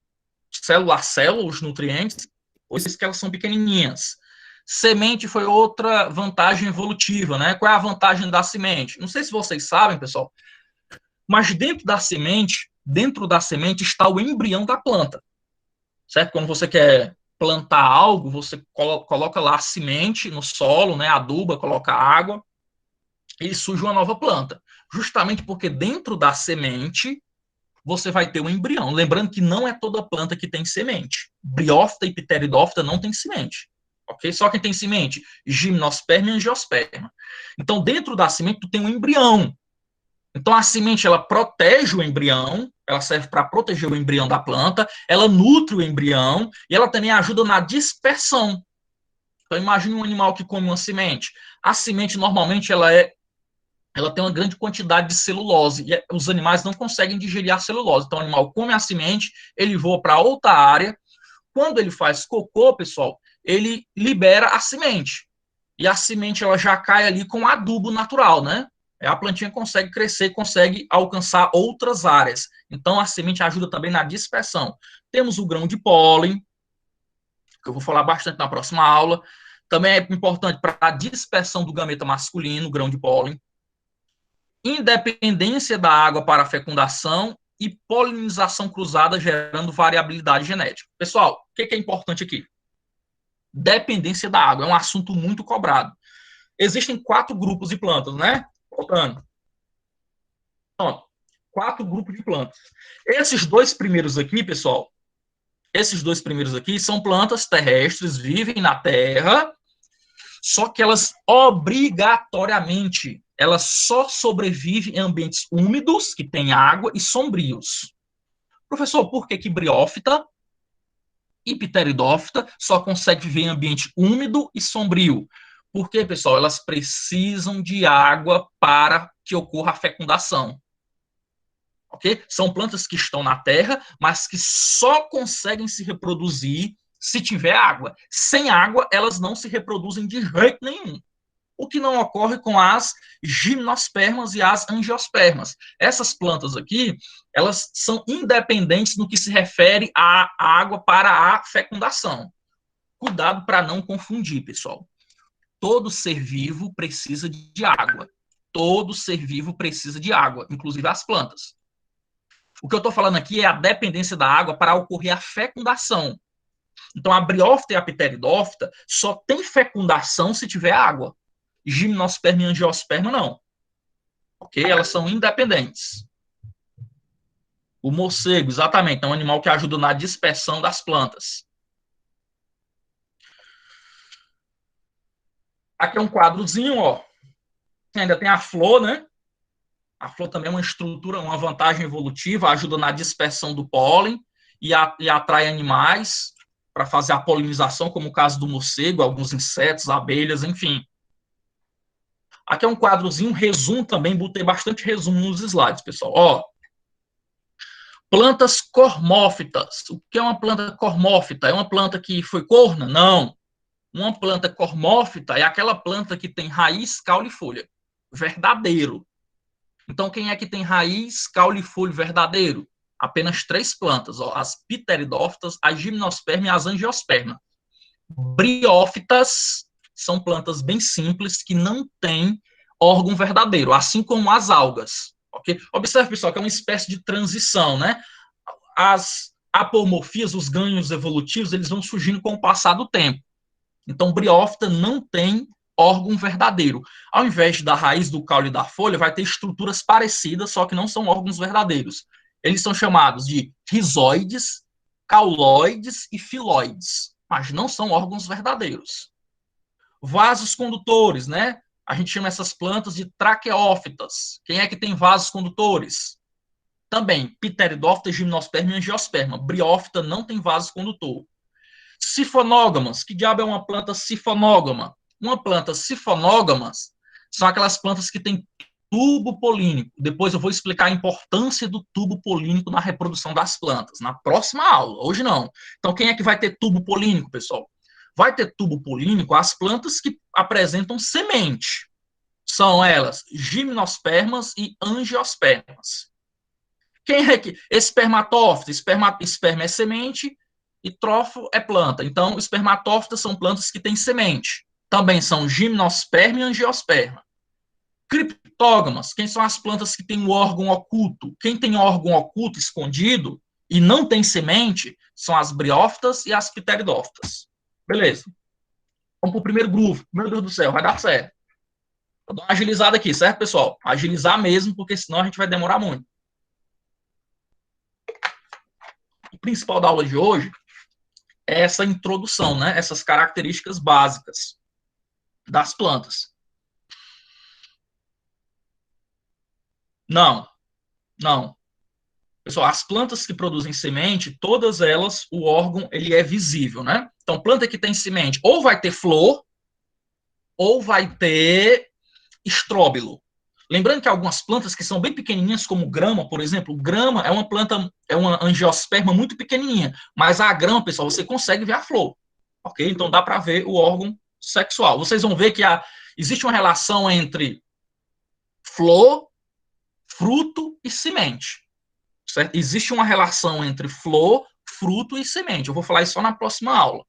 Célula a célula, os nutrientes, por isso que elas são pequenininhas. Semente foi outra vantagem evolutiva, né? Qual é a vantagem da semente? Não sei se vocês sabem, pessoal, mas dentro da semente está o embrião da planta, certo? Quando você quer plantar algo, você coloca lá a semente no solo, né? Aduba, coloca água e surge uma nova planta. Justamente porque dentro da semente você vai ter um embrião. Lembrando que não é toda planta que tem semente. Briófita e pteridófita não tem semente. Ok? Só quem tem semente, gimnosperma e angiosperma. Então, dentro da semente, tu tem um embrião. Então, a semente, ela protege o embrião, ela serve para proteger o embrião da planta, ela nutre o embrião e ela também ajuda na dispersão. Então, imagine um animal que come uma semente. A semente, normalmente, ela tem uma grande quantidade de celulose e os animais não conseguem digerir a celulose. Então, o animal come a semente, ele voa para outra área. Quando ele faz cocô, pessoal, ele libera a semente. E a semente ela já cai ali com adubo natural, né? A plantinha consegue crescer, consegue alcançar outras áreas. Então, a semente ajuda também na dispersão. Temos o grão de pólen, que eu vou falar bastante na próxima aula. Também é importante para a dispersão do gameta masculino, o grão de pólen. Independência da água para a fecundação e polinização cruzada, gerando variabilidade genética. Pessoal, o que é importante aqui? Dependência da água. É um assunto muito cobrado. Existem 4 grupos de plantas, né? Voltando. Então, 4 grupos de plantas. Esses 2 primeiros aqui, pessoal, esses 2 primeiros aqui são plantas terrestres, vivem na terra, só que elas obrigatoriamente, elas só sobrevivem em ambientes úmidos, que tem água, e sombrios. Professor, por que briófita e pteridófita só consegue viver em ambiente úmido e sombrio? Porque, pessoal, elas precisam de água para que ocorra a fecundação. Ok? São plantas que estão na terra, mas que só conseguem se reproduzir se tiver água. Sem água, elas não se reproduzem de jeito nenhum. O que não ocorre com as gimnospermas e as angiospermas. Essas plantas aqui, elas são independentes no que se refere à água para a fecundação. Cuidado para não confundir, pessoal. Todo ser vivo precisa de água. Todo ser vivo precisa de água, inclusive as plantas. O que eu estou falando aqui é a dependência da água para ocorrer a fecundação. Então, a briófita e a pteridófita só tem fecundação se tiver água. Gimnosperma e angiosperma não. Ok? Elas são independentes. O morcego, exatamente, é um animal que ajuda na dispersão das plantas. Aqui é um quadrozinho, ó. Ainda tem a flor, né? A flor também é uma estrutura, uma vantagem evolutiva, ajuda na dispersão do pólen e atrai animais para fazer a polinização, como o caso do morcego, alguns insetos, abelhas, enfim. Aqui é um quadrozinho, resumo também, botei bastante resumo nos slides, pessoal. Ó, plantas cormófitas. O que é uma planta cormófita? É uma planta que foi corna? Não. Uma planta cormófita é aquela planta que tem raiz, caule e folha. Verdadeiro. Então, quem é que tem raiz, caule e folha verdadeiro? Apenas 3 plantas, ó, as pteridófitas, a gimnosperma e as angiosperma. Briófitas são plantas bem simples que não têm órgão verdadeiro, assim como as algas. Okay? Observe, pessoal, que é uma espécie de transição, né? As apomorfias, os ganhos evolutivos, eles vão surgindo com o passar do tempo. Então, briófita não tem órgão verdadeiro. Ao invés da raiz, do caule e da folha, vai ter estruturas parecidas, só que não são órgãos verdadeiros. Eles são chamados de rizoides, cauloides e filóides, mas não são órgãos verdadeiros. Vasos condutores, né? A gente chama essas plantas de traqueófitas. Quem é que tem vasos condutores? Também, pteridófita, gimnosperma e angiosperma. Briófita não tem vaso condutor. Sifonógamas. Que diabo é uma planta sifonógama? Uma planta sifonógama são aquelas plantas que têm tubo polínico. Depois eu vou explicar a importância do tubo polínico na reprodução das plantas, na próxima aula. Hoje não. Então, quem é que vai ter tubo polínico, pessoal? Vai ter tubo polínico as plantas que apresentam semente. São elas gimnospermas e angiospermas. Quem é que? Espermatófita. Esperma é semente e trofo é planta. Então, espermatófitas são plantas que têm semente. Também são gimnosperma e angiosperma. Criptógamas, quem são as plantas que têm o órgão oculto? Quem tem órgão oculto escondido e não tem semente são as briófitas e as pteridófitas. Beleza. Vamos para o primeiro grupo. Meu Deus do céu, vai dar certo. Vou dar uma agilizada aqui, certo, pessoal? Agilizar mesmo, porque senão a gente vai demorar muito. O principal da aula de hoje é essa introdução, né? Essas características básicas das plantas. Não, não. Pessoal, as plantas que produzem semente, todas elas, o órgão, ele é visível, né? Então, planta que tem semente, ou vai ter flor, ou vai ter estróbilo. Lembrando que algumas plantas que são bem pequenininhas, como grama, por exemplo, grama é uma planta, é uma angiosperma muito pequenininha, mas a grama, pessoal, você consegue ver a flor, ok? Então, dá para ver o órgão sexual. Vocês vão ver que existe uma relação entre Flor, fruto e semente. Certo? Existe uma relação entre flor, fruto e semente. Eu vou falar isso só na próxima aula.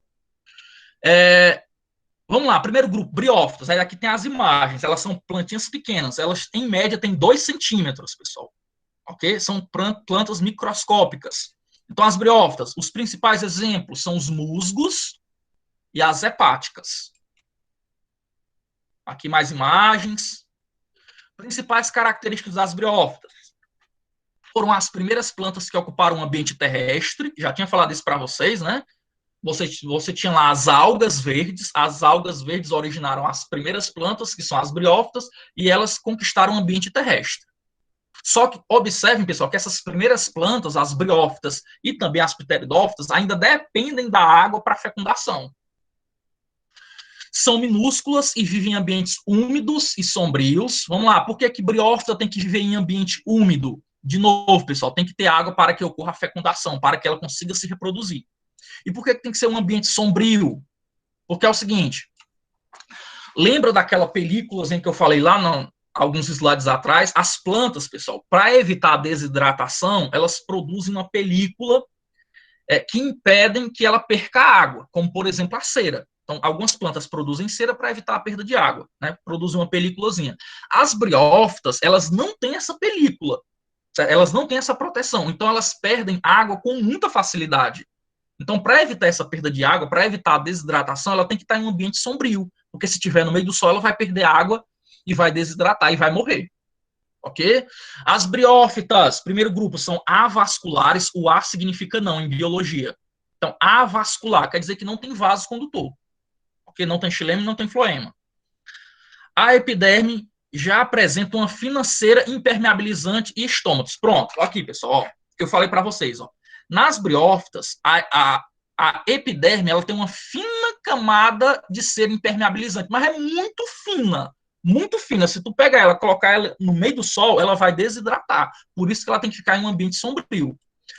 Vamos lá, primeiro grupo, briófitas. Aí aqui tem as imagens, elas são plantinhas pequenas. Elas, em média, têm 2 centímetros, pessoal. Ok? São plantas microscópicas. Então, as briófitas, os principais exemplos são os musgos e as hepáticas. Aqui mais imagens. Principais características das briófitas. Foram as primeiras plantas que ocuparam o ambiente terrestre. Já tinha falado isso para vocês, né? Você tinha lá as algas verdes originaram as primeiras plantas, que são as briófitas, e elas conquistaram o ambiente terrestre. Só que observem, pessoal, que essas primeiras plantas, as briófitas e também as pteridófitas, ainda dependem da água para fecundação. São minúsculas e vivem em ambientes úmidos e sombrios. Vamos lá, por que que briófita tem que viver em ambiente úmido? De novo, pessoal, tem que ter água para que ocorra a fecundação, para que ela consiga se reproduzir. E por que tem que ser um ambiente sombrio? Porque é o seguinte, lembra daquela película que eu falei lá alguns slides atrás? As plantas, pessoal, para evitar a desidratação, elas produzem uma película que impedem que ela perca água, como, por exemplo, a cera. Então, algumas plantas produzem cera para evitar a perda de água, né? Produzem uma películazinha. As briófitas, elas não têm essa película, elas não têm essa proteção, então elas perdem água com muita facilidade. Então, para evitar essa perda de água, para evitar a desidratação, ela tem que estar em um ambiente sombrio, porque se estiver no meio do sol, ela vai perder água e vai desidratar e vai morrer. Ok? As briófitas, primeiro grupo, são avasculares. O A significa não em biologia. Então, avascular quer dizer que não tem vaso condutor, porque não tem xilema e não tem floema. A epiderme já apresenta uma fina cera impermeabilizante e estômatos. Pronto, aqui, pessoal, ó, que eu falei para vocês. Ó. Nas briófitas, a epiderme ela tem uma fina camada de cera impermeabilizante, mas é muito fina. Muito fina. Se tu pegar ela, colocar ela no meio do sol, ela vai desidratar. Por isso que ela tem que ficar em um ambiente sombrio.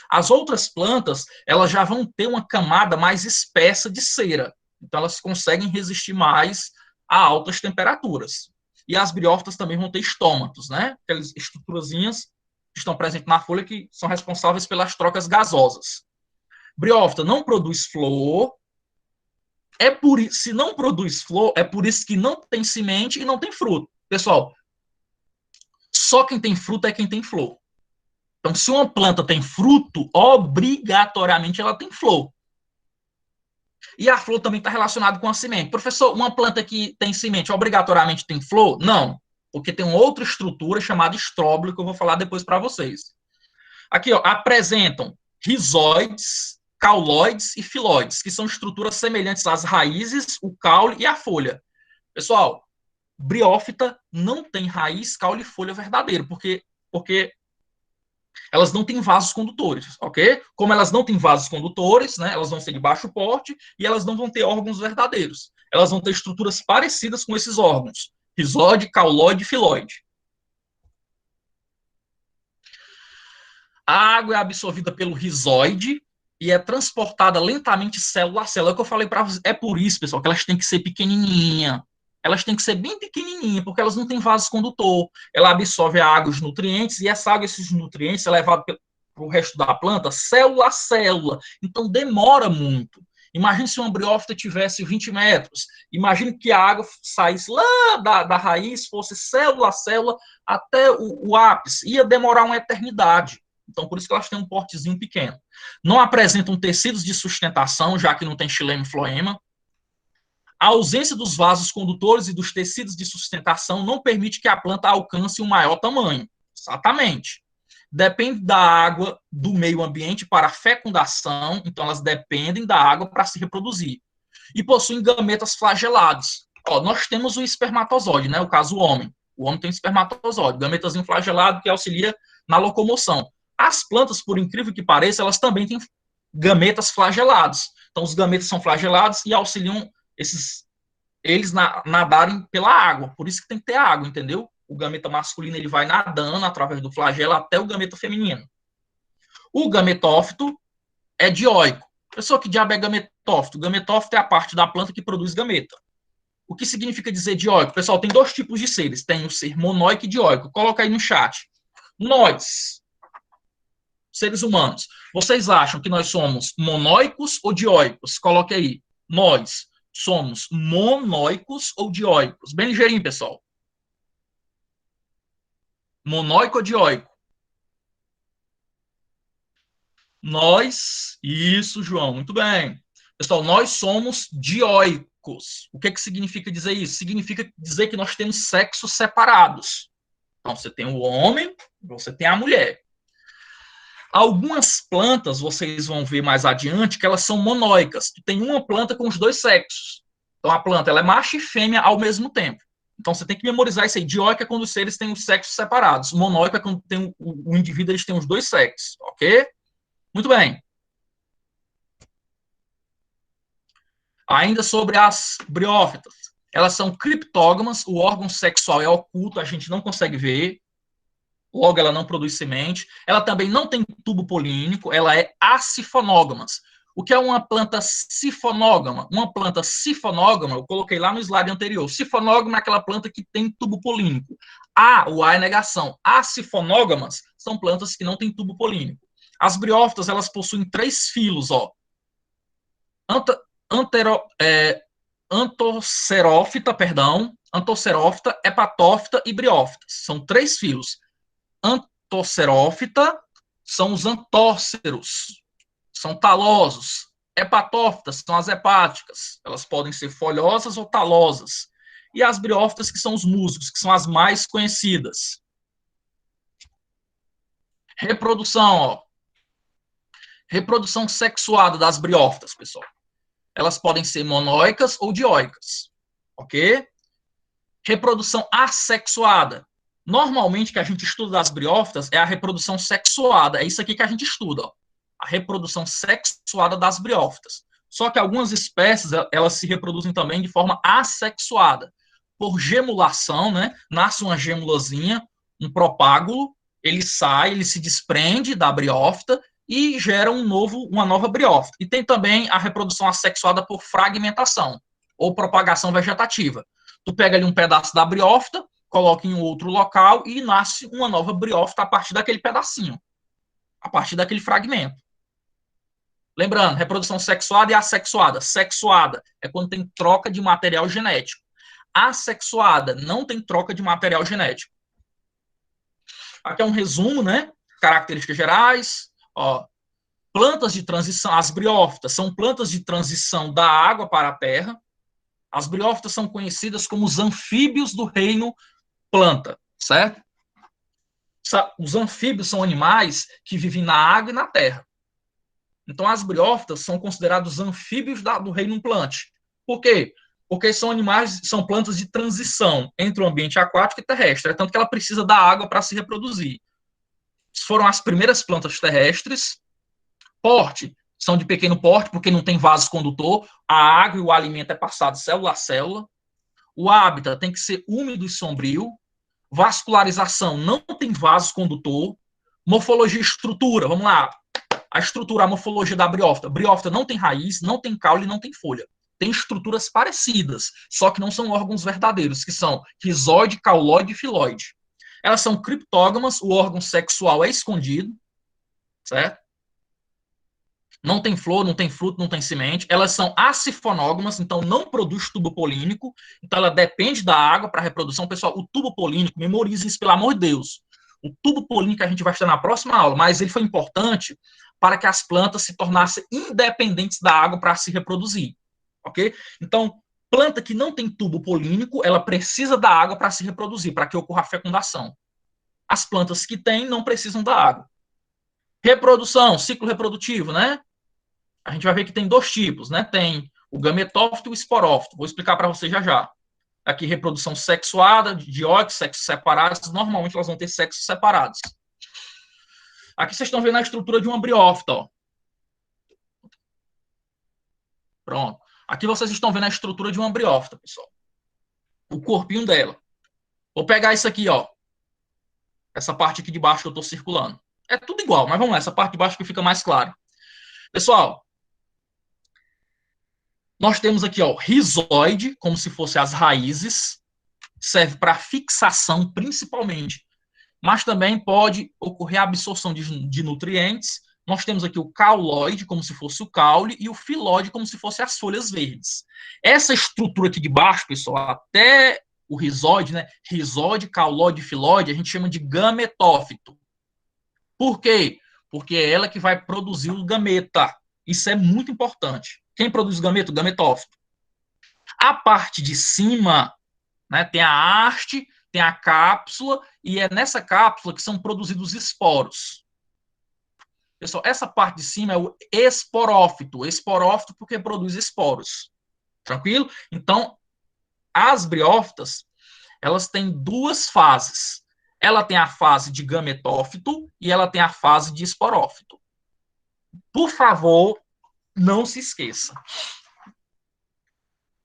As outras plantas, elas já vão ter uma camada mais espessa de cera. Então, elas conseguem resistir mais a altas temperaturas. E as briófitas também vão ter estômatos, né? Aquelas estruturazinhas que estão presentes na folha que são responsáveis pelas trocas gasosas. Briófita não produz flor. Se não produz flor, é por isso que não tem semente e não tem fruto. Pessoal, só quem tem fruto é quem tem flor. Então, se uma planta tem fruto, obrigatoriamente ela tem flor. E a flor também está relacionada com a semente. Professor, uma planta que tem semente obrigatoriamente tem flor? Não, porque tem uma outra estrutura chamada estróbilo que eu vou falar depois para vocês. Aqui, ó, apresentam rizóides, cauloides e filóides, que são estruturas semelhantes às raízes, o caule e a folha. Pessoal, briófita não tem raiz, caule e folha verdadeiro, porque elas não têm vasos condutores, ok? Como elas não têm vasos condutores, né, elas vão ser de baixo porte e elas não vão ter órgãos verdadeiros. Elas vão ter estruturas parecidas com esses órgãos, rizóide, cauloide e filóide. A água é absorvida pelo rizóide e é transportada lentamente célula a célula. É o que eu falei para vocês. É por isso, pessoal, que elas têm que ser pequenininha. Elas têm que ser bem pequenininha, porque elas não têm vaso condutor. Ela absorve a água, os nutrientes, e essa água, esses nutrientes, é levado para o resto da planta, célula a célula. Então, demora muito. Imagine se uma briófita tivesse 20 metros. Imagine que a água saísse lá da raiz, fosse célula a célula, até o ápice. Ia demorar uma eternidade. Então, por isso que elas têm um portezinho pequeno. Não apresentam tecidos de sustentação, já que não tem xilema e floema. A ausência dos vasos condutores e dos tecidos de sustentação não permite que a planta alcance um maior tamanho. Exatamente. Depende da água do meio ambiente para a fecundação, então elas dependem da água para se reproduzir. E possuem gametas flagelados. Ó, nós temos o espermatozoide, né? O caso, o homem. O homem tem um espermatozoide, gametazinho flagelado que auxilia na locomoção. As plantas, por incrível que pareça, elas também têm gametas flagelados. Então, os gametas são flagelados e auxiliam eles nadarem pela água. Por isso que tem que ter água, entendeu? O gameta masculino ele vai nadando através do flagelo até o gameta feminino. O gametófito é dioico. Pessoal, que diabo é gametófito? Gametófito é a parte da planta que produz gameta. O que significa dizer dioico? Pessoal, tem dois tipos de seres. Tem o ser monoico e dioico. Coloca aí no chat. Nós, seres humanos, vocês acham que nós somos monoicos ou dioicos? Coloque aí. Nós somos monoicos ou dioicos? Bem ligeirinho, pessoal. Monoico ou dioico? Nós, isso, João, muito bem. Pessoal, nós somos dioicos. O que significa dizer isso? Significa dizer que nós temos sexos separados. Então, você tem o homem, você tem a mulher. Algumas plantas, vocês vão ver mais adiante, que elas são monóicas. Tem uma planta com os dois sexos. Então, a planta ela é macho e fêmea ao mesmo tempo. Então, você tem que memorizar isso aí. Dioica é quando os seres têm os sexos separados. Monóico é quando tem o indivíduo eles têm os dois sexos, ok? Muito bem. Ainda sobre as briófitas. Elas são criptógamas, o órgão sexual é oculto, a gente não consegue ver. Logo, ela não produz semente. Ela também não tem tubo polínico, ela é acifonógama. O que é uma planta sifonógama? Uma planta sifonógama, eu coloquei lá no slide anterior. Sifonógama é aquela planta que tem tubo polínico. O A é negação. Acifonógamas são plantas que não têm tubo polínico. As briófitas, elas possuem 3 filos, ó. Antosserófita, hepatófita e briófita. São 3 filos. Antosserófita são os antóceros, são talosos. Hepatófitas são as hepáticas, elas podem ser folhosas ou talosas. E as briófitas, que são os musgos, que são as mais conhecidas. Reprodução, ó. Reprodução sexuada das briófitas, pessoal. Elas podem ser monóicas ou dioicas, ok? Reprodução assexuada. Normalmente, que a gente estuda das briófitas é a reprodução sexuada. É isso aqui que a gente estuda, ó. A reprodução sexuada das briófitas. Só que algumas espécies, elas se reproduzem também de forma assexuada. Por gemulação, né? Nasce uma gemulazinha, um propágulo, ele sai, ele se desprende da briófita e gera uma nova briófita. E tem também a reprodução assexuada por fragmentação, ou propagação vegetativa. Tu pega ali um pedaço da briófita, coloca em um outro local e nasce uma nova briófita a partir daquele pedacinho, a partir daquele fragmento. Lembrando, reprodução sexuada e assexuada. Sexuada é quando tem troca de material genético. Assexuada não tem troca de material genético. Aqui é um resumo, né? Características gerais. Ó, plantas de transição. As briófitas são plantas de transição da água para a terra. As briófitas são conhecidas como os anfíbios do reino planta, certo? Os anfíbios são animais que vivem na água e na terra. Então, as briófitas são considerados anfíbios do reino plante. Por quê? Porque são animais, são plantas de transição entre o ambiente aquático e terrestre. É tanto que ela precisa da água para se reproduzir. Foram as primeiras plantas terrestres. Porte, são de pequeno porte, porque não tem vaso condutor. A água e o alimento é passado célula a célula. O hábitat tem que ser úmido e sombrio. Vascularização, não tem vaso condutor. Morfologia e estrutura, vamos lá. A estrutura, a morfologia da briófita. Briófita não tem raiz, não tem caule, não tem folha. Tem estruturas parecidas, só que não são órgãos verdadeiros, que são rizóide, cauloide e filóide. Elas são criptógamas, o órgão sexual é escondido, certo? Não tem flor, não tem fruto, não tem semente. Elas são acifonógamas, então não produz tubo polínico. Então ela depende da água para a reprodução. Pessoal, o tubo polínico, memorize isso, pelo amor de Deus. O tubo polínico a gente vai estudar na próxima aula, mas ele foi importante para que as plantas se tornassem independentes da água para se reproduzir, ok? Então, planta que não tem tubo polínico, ela precisa da água para se reproduzir, para que ocorra a fecundação. As plantas que têm não precisam da água. Reprodução, ciclo reprodutivo, né? A gente vai ver que tem 2 tipos, né? Tem o gametófito e o esporófito. Vou explicar para você já já. Aqui, reprodução sexuada, dioicos, sexos separados. Normalmente, elas vão ter sexos separados. Aqui vocês estão vendo a estrutura de uma briófita, ó. Pronto. Aqui vocês estão vendo a estrutura de uma briófita, pessoal. O corpinho dela. Vou pegar isso aqui, ó. Essa parte aqui de baixo que eu estou circulando. É tudo igual, mas vamos lá. Essa parte de baixo que fica mais claro. Pessoal, Nós temos aqui, ó, rizoide, como se fosse as raízes, serve para fixação principalmente, mas também pode ocorrer a absorção de nutrientes. Nós temos aqui o cauloide, como se fosse o caule, e o filóide, como se fosse as folhas verdes. Essa estrutura aqui de baixo, pessoal, até o rizoide, né? Rizoide, cauloide, filóide, a gente chama de gametófito. Por quê? Porque é ela que vai produzir o gameta. Isso é muito importante. Quem produz o gameta? O gametófito. A parte de cima, né, tem a haste, tem a cápsula, e é nessa cápsula que são produzidos os esporos. Pessoal, essa parte de cima é o esporófito. Esporófito porque produz esporos. Tranquilo? Então, as briófitas, elas têm duas fases. Ela tem a fase de gametófito e ela tem a fase de esporófito. Por favor, não se esqueça.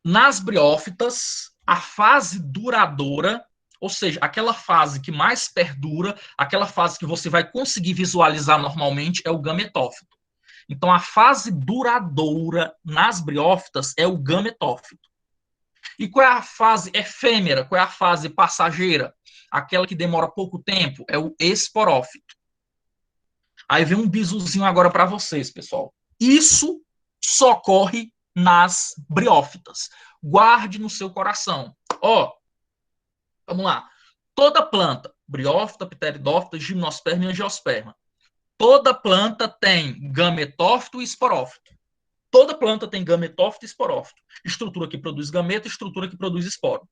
Nas briófitas, a fase duradoura, ou seja, aquela fase que mais perdura, aquela fase que você vai conseguir visualizar normalmente, é o gametófito. Então, a fase duradoura nas briófitas é o gametófito. E qual é a fase efêmera? Qual é a fase passageira? Aquela que demora pouco tempo, é o esporófito. Aí vem um bisuzinho agora para vocês, pessoal. Isso só ocorre nas briófitas. Guarde no seu coração. Ó, vamos lá. Toda planta, briófita, pteridófita, gimnosperma e angiosperma, toda planta tem gametófito e esporófito. Toda planta tem gametófito e esporófito. Estrutura que produz gameta, estrutura que produz esporo.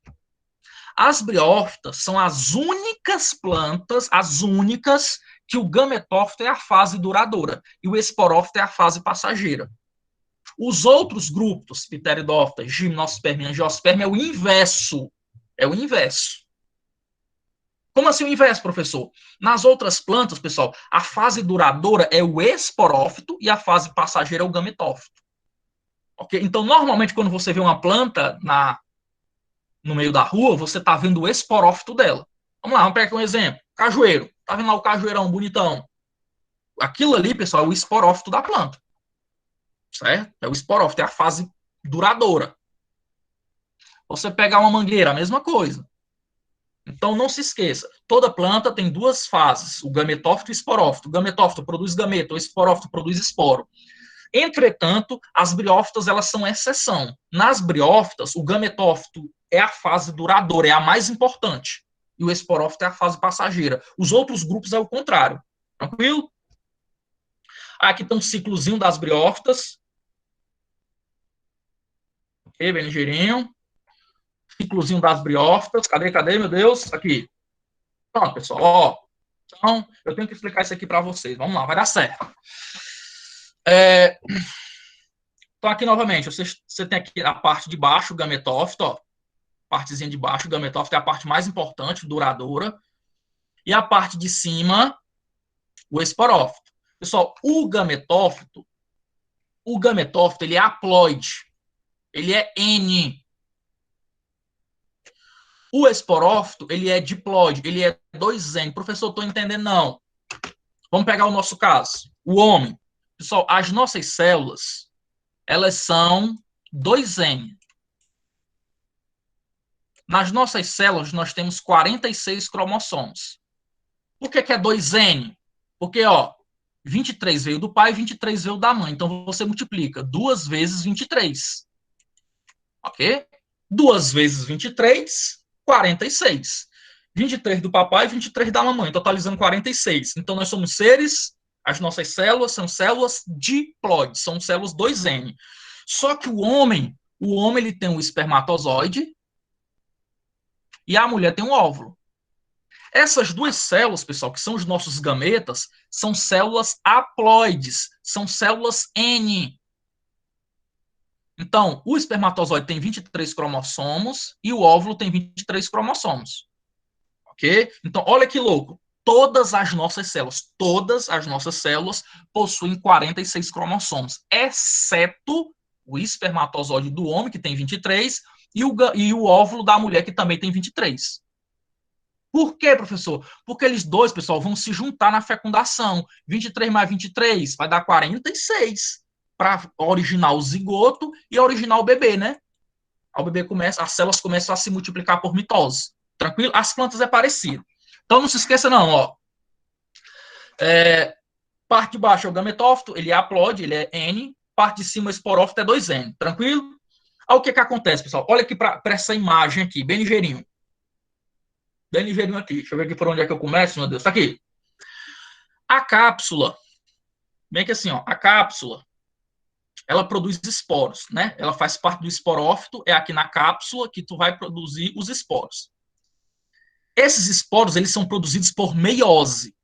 As briófitas são as únicas plantas, as únicas, que o gametófito é a fase duradoura e o esporófito é a fase passageira. Os outros grupos, pteridófitas, gimnosperma e angiosperma, é o inverso. É o inverso. Como assim o inverso, professor? Nas outras plantas, pessoal, a fase duradoura é o esporófito e a fase passageira é o gametófito. Okay? Então, normalmente, quando você vê uma planta no meio da rua, você está vendo o esporófito dela. Vamos lá, vamos pegar um exemplo. Cajueiro. Tá vendo lá o cajueirão bonitão? Aquilo ali, pessoal, é o esporófito da planta. Certo? É o esporófito, é a fase duradoura. Você pegar uma mangueira, a mesma coisa. Então, não se esqueça, toda planta tem duas fases, o gametófito e o esporófito. O gametófito produz gameta, o esporófito produz esporo. Entretanto, as briófitas, elas são exceção. Nas briófitas, o gametófito é a fase duradoura, é a mais importante. E o esporófito é a fase passageira. Os outros grupos é o contrário. Tranquilo? Aqui tem um ciclozinho das briófitas. Ok, bem ligeirinho. Ciclozinho das briófitas. Cadê, meu Deus? Aqui. Pronto, pessoal. Ó, então, eu tenho que explicar isso aqui para vocês. Vamos lá, vai dar certo. Então, aqui novamente, você tem aqui a parte de baixo, o gametófito, ó. Partezinha de baixo, o gametófito é a parte mais importante, duradoura. E a parte de cima, o esporófito. Pessoal, o gametófito, ele é haploide. Ele é N. O esporófito, ele é diploide, ele é 2N. Professor, estou entendendo, não. Vamos pegar o nosso caso. O homem. Pessoal, as nossas células, elas são 2N. Nas nossas células, nós temos 46 cromossomos. Por que é 2N? Porque, ó, 23 veio do pai e 23 veio da mãe. Então, você multiplica 2 vezes 23. Ok? 2 vezes 23, 46. 23 do papai e 23 da mamãe, totalizando 46. Então, nós somos seres, as nossas células são células diploides, são células 2N. Só que o homem ele tem um espermatozoide e a mulher tem um óvulo. Essas duas células, pessoal, que são os nossos gametas, são células haploides, são células N. Então, o espermatozoide tem 23 cromossomos e o óvulo tem 23 cromossomos. Ok? Então, olha que louco. Todas as nossas células possuem 46 cromossomos, exceto o espermatozoide do homem, que tem 23, e o óvulo da mulher, que também tem 23. Por quê, professor? Porque eles dois, pessoal, vão se juntar na fecundação. 23 mais 23 vai dar 46. para originar o zigoto e originar o bebê, né? O bebê começa, as células começam a se multiplicar por mitose. Tranquilo? As plantas é parecido. Então não se esqueça não, ó. Parte de baixo é o gametófito, ele é haploide, ele é N. Parte de cima, o esporófito, é 2N. Tranquilo? Aí o que que acontece, pessoal? Olha aqui para essa imagem aqui, bem ligeirinho. Bem ligeirinho aqui. Deixa eu ver aqui por onde é que eu começo, meu Deus. Tá aqui. A cápsula, bem que assim, ó, a cápsula, ela produz esporos, né? Ela faz parte do esporófito, é aqui na cápsula que tu vai produzir os esporos. Esses esporos, eles são produzidos por meiose.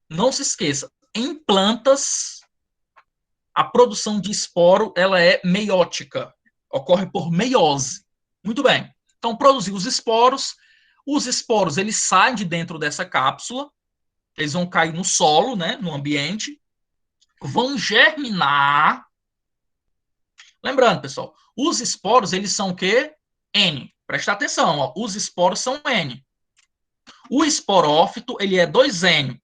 Não se esqueça, em plantas, a produção de esporo, ela é meiótica, ocorre por meiose. Muito bem. Então, produzir os esporos, eles saem de dentro dessa cápsula, eles vão cair no solo, né, no ambiente, vão germinar. Lembrando, pessoal, os esporos, eles são o quê? N. Presta atenção, ó, os esporos são N. O esporófito, ele é 2N.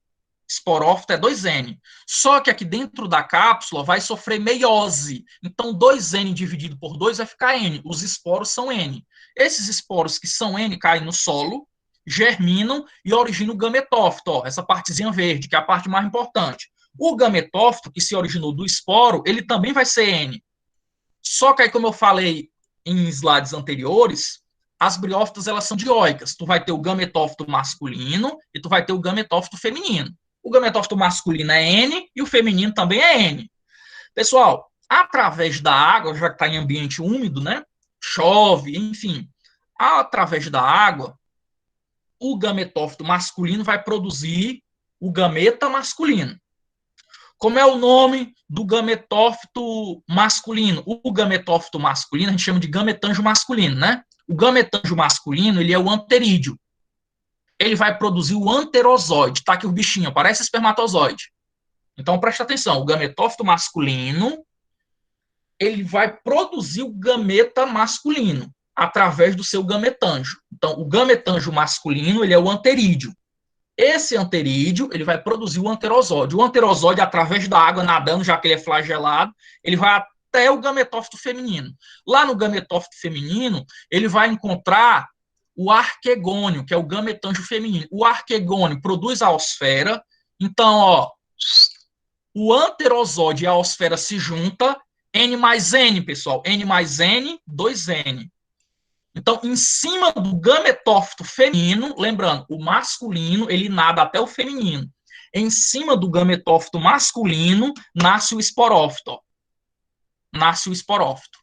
Esporófito é 2N. Só que aqui dentro da cápsula vai sofrer meiose. Então, 2N dividido por 2 vai ficar N. Os esporos são N. Esses esporos que são N caem no solo, germinam e originam o gametófito. Ó, essa partezinha verde, que é a parte mais importante. O gametófito, que se originou do esporo, ele também vai ser N. Só que aí, como eu falei em slides anteriores, as briófitas, elas são dioicas. Tu vai ter o gametófito masculino e tu vai ter o gametófito feminino. O gametófito masculino é N e o feminino também é N. Pessoal, através da água, já que está em ambiente úmido, né? Chove, enfim. Através da água, o gametófito masculino vai produzir o gameta masculino. Como é o nome do gametófito masculino? O gametófito masculino a gente chama de gametanjo masculino, né? O gametanjo masculino, ele é o anterídeo. Ele vai produzir o anterosóide. Tá aqui o bichinho, parece espermatozoide. Então, presta atenção. O gametófito masculino, ele vai produzir o gameta masculino através do seu gametanjo. Então, o gametanjo masculino, ele é o anterídeo. Esse anterídeo, ele vai produzir o anterosóide. O anterosóide, através da água nadando, já que ele é flagelado, ele vai até o gametófito feminino. Lá no gametófito feminino, ele vai encontrar o arquegônio, que é o gametanjo feminino. O arquegônio produz a osfera. Então, ó, o anterosóide e a osfera se juntam. N mais N, pessoal. N mais N, 2N. Então, em cima do gametófito feminino, lembrando, o masculino, ele nada até o feminino. Em cima do gametófito masculino, nasce o esporófito. Ó. Nasce o esporófito.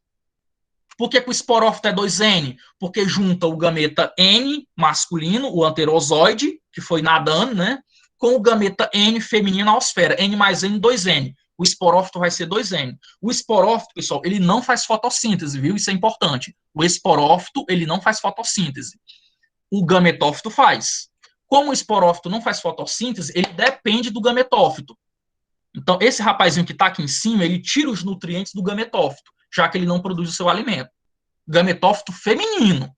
Por que o esporófito é 2N? Porque junta o gameta N masculino, o anterosóide, que foi nadando, né? Com o gameta N feminino na osfera. N mais N, 2N. O esporófito vai ser 2N. O esporófito, pessoal, ele não faz fotossíntese, viu? Isso é importante. O esporófito, ele não faz fotossíntese. O gametófito faz. Como o esporófito não faz fotossíntese, ele depende do gametófito. Então, esse rapazinho que está aqui em cima, ele tira os nutrientes do gametófito, já que ele não produz o seu alimento. Gametófito feminino.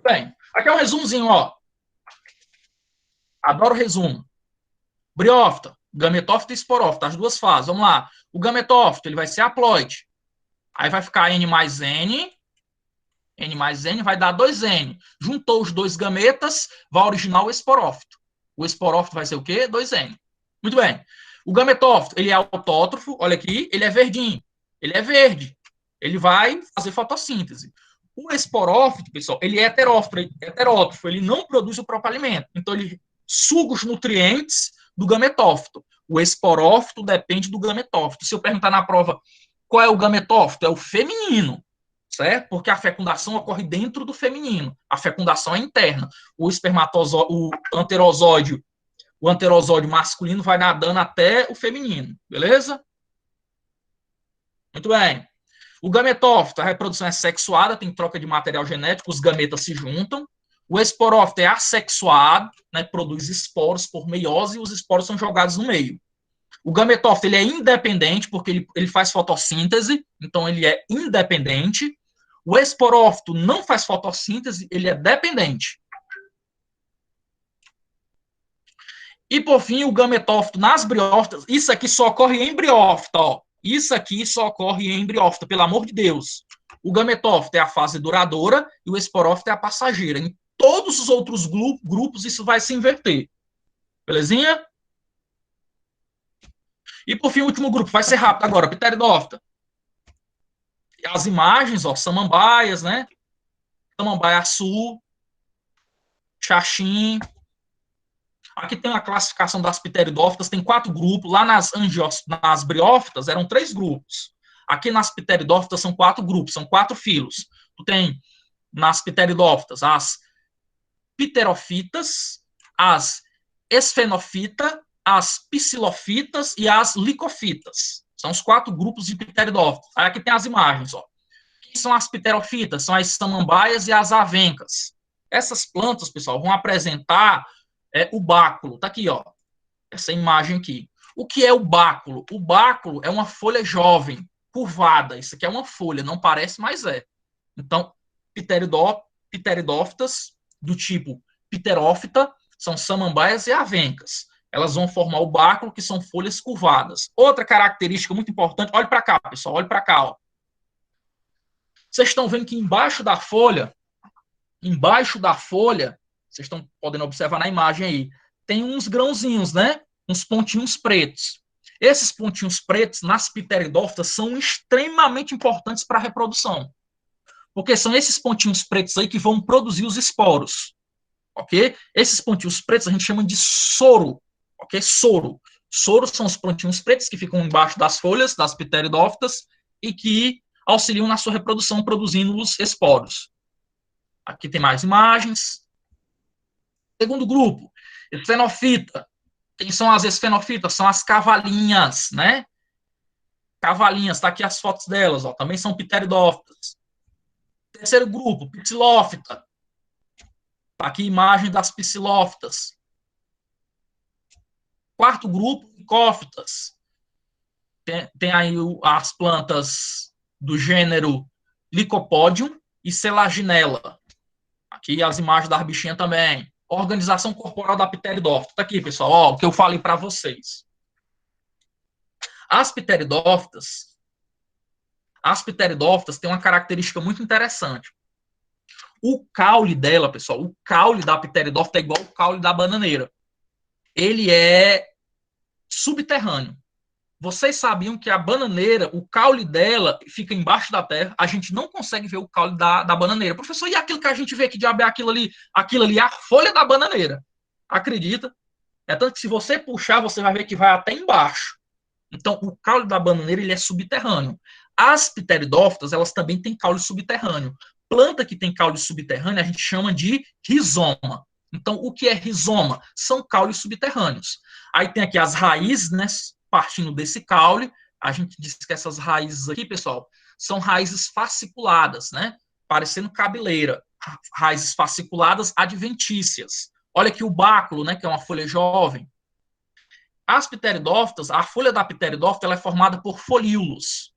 Bem, aqui é um resumozinho, ó. Adoro resumo. Briófita, gametófito e esporófito, as duas fases. Vamos lá. O gametófito, ele vai ser haploide. Aí vai ficar N mais N vai dar 2N. Juntou os dois gametas, vai originar o esporófito. O esporófito vai ser o quê? 2N. Muito bem. O gametófito, ele é autótrofo, olha aqui, ele é verdinho. Ele é verde. Ele vai fazer fotossíntese. O esporófito, pessoal, ele é heterótrofo, ele não produz o próprio alimento. Então, ele suga os nutrientes do gametófito. O esporófito depende do gametófito. Se eu perguntar na prova qual é o gametófito, é o feminino, certo? Porque a fecundação ocorre dentro do feminino. A fecundação é interna. O anterosóide masculino vai nadando até o feminino, beleza? Muito bem. O gametófito, a reprodução é sexuada, tem troca de material genético, os gametas se juntam. O esporófito é assexuado, né, produz esporos por meiose e os esporos são jogados no meio. O gametófito, ele é independente, porque ele faz fotossíntese, então ele é independente. O esporófito não faz fotossíntese, ele é dependente. E, por fim, o gametófito nas briófitas. Isso aqui só ocorre em briófita, ó. Isso aqui só ocorre em briófita, pelo amor de Deus. O gametófito é a fase duradoura e o esporófito é a passageira. Em todos os outros grupos, isso vai se inverter. Belezinha? E, por fim, o último grupo. Vai ser rápido agora. Pteridófita. As imagens, ó. Samambaias, né? Samambaia-açu. Xaxim. Aqui tem uma classificação das pteridófitas, tem 4 grupos. Lá nas briófitas eram 3 grupos. Aqui nas pteridófitas são 4 grupos, são 4 filos. Tu tem nas pteridófitas as pterofitas, as esfenofitas, as psilofitas e as licofitas. São os 4 grupos de pteridófitas. Aí aqui tem as imagens, ó. Quem são as pterofitas? São as samambaias e as avencas. Essas plantas, pessoal, vão apresentar o báculo. Tá aqui, ó. Essa imagem aqui. O que é o báculo? O báculo é uma folha jovem, curvada. Isso aqui é uma folha, não parece, mas é. Então, pteridófitas do tipo pterófita são samambaias e avencas. Elas vão formar o báculo, que são folhas curvadas. Outra característica muito importante, olhe para cá, pessoal, olhe para cá, ó. Vocês estão vendo que embaixo da folha, vocês estão podendo observar na imagem aí, tem uns grãozinhos, né? Uns pontinhos pretos. Esses pontinhos pretos, nas pteridófitas, são extremamente importantes para a reprodução. Porque são esses pontinhos pretos aí que vão produzir os esporos. Ok? Esses pontinhos pretos a gente chama de soro. Ok? Soro. Soros são os pontinhos pretos que ficam embaixo das folhas das pteridófitas e que auxiliam na sua reprodução, produzindo os esporos. Aqui tem mais imagens. Segundo grupo, esfenofita. Quem são as esfenofitas? São as cavalinhas, né? Cavalinhas, tá aqui as fotos delas, ó. Também são pteridófitas. Terceiro grupo, psilófita. Tá aqui a imagem das psilófitas. Quarto grupo, licófitas. Tem aí as plantas do gênero Lycopodium e Selaginella. Aqui as imagens das bichinhas também. Organização corporal da pteridófita. Tá aqui, pessoal, ó, o que eu falei para vocês. As pteridófitas têm uma característica muito interessante. O caule dela, pessoal, o caule da pteridófita é igual ao caule da bananeira. Ele é subterrâneo. Vocês sabiam que a bananeira, o caule dela fica embaixo da terra, a gente não consegue ver o caule da bananeira. Professor, e aquilo que a gente vê, que diabo é aquilo ali? Aquilo ali é a folha da bananeira. Acredita? É tanto que se você puxar, você vai ver que vai até embaixo. Então, o caule da bananeira, ele é subterrâneo. As pteridófitas, elas também têm caule subterrâneo. Planta que tem caule subterrâneo, a gente chama de rizoma. Então, o que é rizoma? São caules subterrâneos. Aí tem aqui as raízes, né? Partindo desse caule, a gente diz que essas raízes aqui, pessoal, são raízes fasciculadas, né? Parecendo cabeleira. Raízes fasciculadas adventícias. Olha aqui o báculo, né? Que é uma folha jovem. As pteridófitas, a folha da pteridófita, ela é formada por folíolos.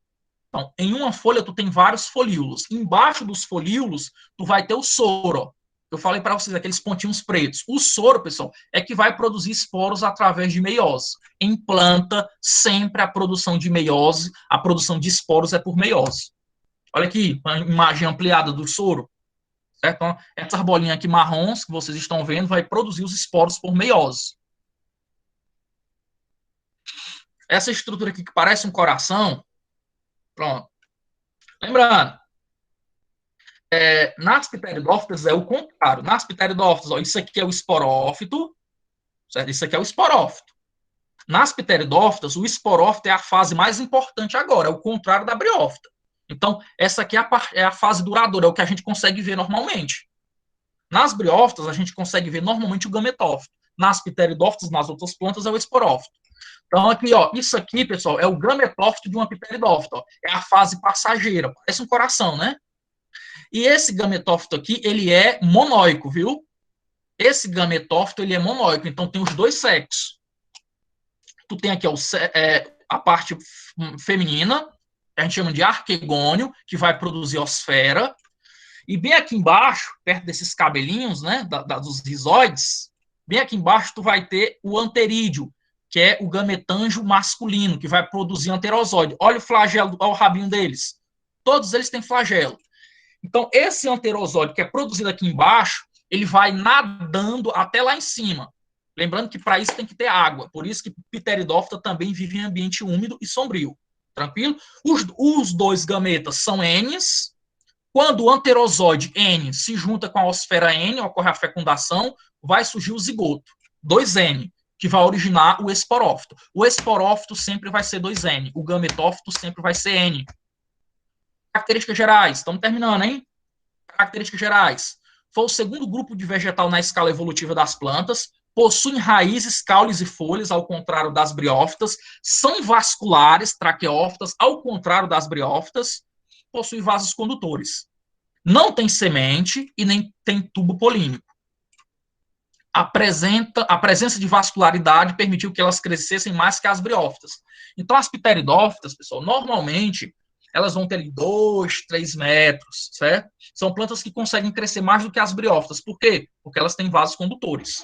Então, em uma folha, tu tem vários folíolos. Embaixo dos folíolos, tu vai ter o soro. Eu falei para vocês, aqueles pontinhos pretos. O soro, pessoal, é que vai produzir esporos através de meiose. Em planta, sempre a produção de meiose, a produção de esporos é por meiose. Olha aqui, a imagem ampliada do soro. Certo? Então, essas bolinhas aqui marrons que vocês estão vendo vai produzir os esporos por meiose. Essa estrutura aqui que parece um coração, pronto. Lembrando, nas pteridófitas é o contrário. Nas pteridófitas, ó, isso aqui é o esporófito, certo? Isso aqui é o esporófito. Nas pteridófitas, o esporófito é a fase mais importante agora, é o contrário da briófita. Então, essa aqui é a fase duradoura, é o que a gente consegue ver normalmente. Nas briófitas, a gente consegue ver normalmente o gametófito. Nas pteridófitas, nas outras plantas, é o esporófito. Então, aqui, ó, isso aqui, pessoal, é o gametófito de uma pteridófita. Ó. É a fase passageira, parece um coração, né? E esse gametófito aqui, ele é monóico, viu? Esse gametófito, ele é monóico, então tem os dois sexos. Tu tem aqui ó, a parte feminina, que a gente chama de arquegônio, que vai produzir osfera. E bem aqui embaixo, perto desses cabelinhos, né, dos rizoides, Bem aqui embaixo, tu vai ter o anterídeo, que é o gametângio masculino, que vai produzir anterosóide. Olha o flagelo, olha o rabinho deles. Todos eles têm flagelo. Então, esse anterosóide que é produzido aqui embaixo, ele vai nadando até lá em cima. Lembrando que para isso tem que ter água. Por isso que Pteridófita também vive em ambiente úmido e sombrio. Tranquilo? Os dois gametas são Ns. Quando o anterosóide N se junta com a osfera N, ocorre a fecundação, vai surgir o zigoto, 2N, que vai originar o esporófito. O esporófito sempre vai ser 2N, o gametófito sempre vai ser N. Características gerais, estamos terminando, hein? Características gerais. Foi o segundo grupo de vegetal na escala evolutiva das plantas, possuem raízes, caules e folhas, ao contrário das briófitas, são vasculares, traqueófitas, ao contrário das briófitas, possuem vasos condutores. Não tem semente e nem tem tubo polínico. A presença de vascularidade permitiu que elas crescessem mais que as briófitas. Então, as pteridófitas, pessoal, normalmente, elas vão ter ali 2, 3 metros, certo? São plantas que conseguem crescer mais do que as briófitas. Por quê? Porque elas têm vasos condutores.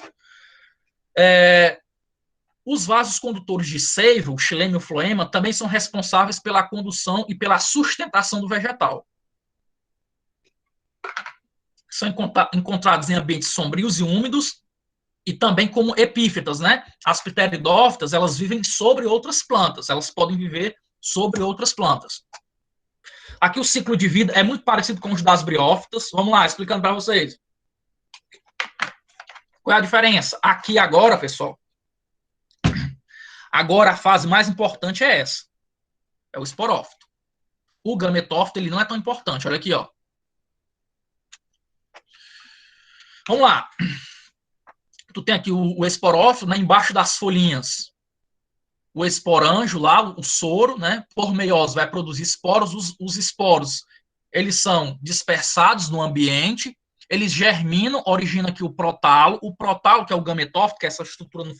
Os vasos condutores de seiva, o xilema e o floema, também são responsáveis pela condução e pela sustentação do vegetal. São encontrados em ambientes sombrios e úmidos, e também como epífitas, né? As pteridófitas, elas vivem sobre outras plantas, elas podem viver sobre outras plantas. Aqui o ciclo de vida é muito parecido com os das briófitas. Vamos lá, explicando para vocês. Qual é a diferença? Aqui agora, pessoal, agora a fase mais importante é essa. É o esporófito. O gametófito, ele não é tão importante. Olha aqui, ó. Vamos lá. Tu tem aqui o esporófito, né, embaixo das folhinhas. O esporângio lá, o soro, né, por meiose vai produzir esporos. Os esporos, eles são dispersados no ambiente, eles germinam, originam aqui o protalo. O protalo, que é o gametófito, que é essa estrutura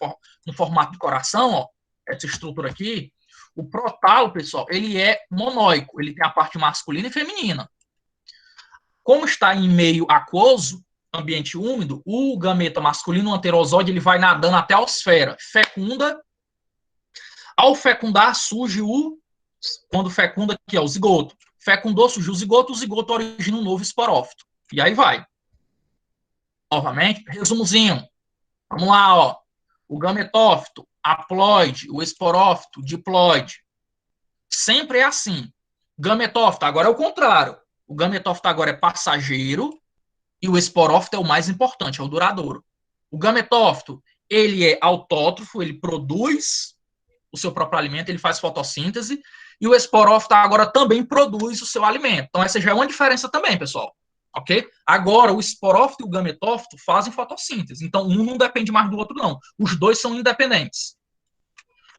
no formato de coração, ó, essa estrutura aqui. O protalo, pessoal, ele é monóico, ele tem a parte masculina e feminina. Como está em meio aquoso, ambiente úmido, o gameta masculino, o anterosóide, ele vai nadando até a osfera, fecunda. Ao fecundar, surge quando fecunda, que é o zigoto. Fecundou, surgiu o zigoto origina um novo esporófito. E aí vai. Novamente, resumozinho. Vamos lá, ó. O gametófito, haploide, o esporófito, diploide. Sempre é assim. Gametófito, agora é o contrário. O gametófito agora é passageiro e o esporófito é o mais importante, é o duradouro. O gametófito, ele é autótrofo, ele produz o seu próprio alimento, ele faz fotossíntese, e o esporófito agora também produz o seu alimento. Então, essa já é uma diferença também, pessoal. Ok? Agora, o esporófito e o gametófito fazem fotossíntese. Então, um não depende mais do outro, não. Os dois são independentes.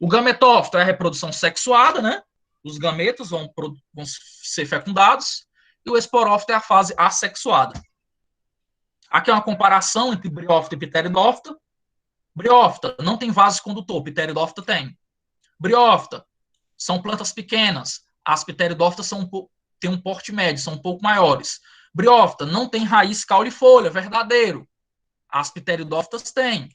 O gametófito é a reprodução sexuada, né? Os gametas vão ser fecundados, e o esporófito é a fase assexuada. Aqui é uma comparação entre briófita e pteridófita. Briófita não tem vaso condutor, pteridófita tem. Briófita são plantas pequenas, as pteridófitas têm um porte médio, são um pouco maiores. Briófita não tem raiz, caule e folha, verdadeiro. As pteridófitas têm.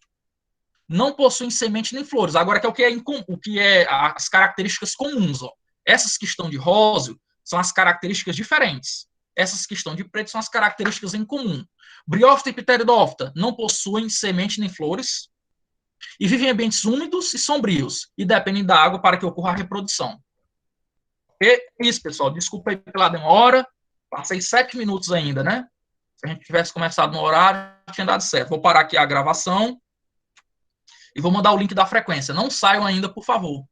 Não possuem semente nem flores. Agora, o que é as características comuns, ó. Essas que estão de róseo são as características diferentes. Essas que estão de preto são as características em comum. Briófita e pteridófita não possuem semente nem flores e vivem em ambientes úmidos e sombrios e dependem da água para que ocorra a reprodução. É isso, pessoal. Desculpa aí pela demora. Passei 7 minutos ainda, né? Se a gente tivesse começado no horário, tinha dado certo. Vou parar aqui a gravação e vou mandar o link da frequência. Não saiam ainda, por favor.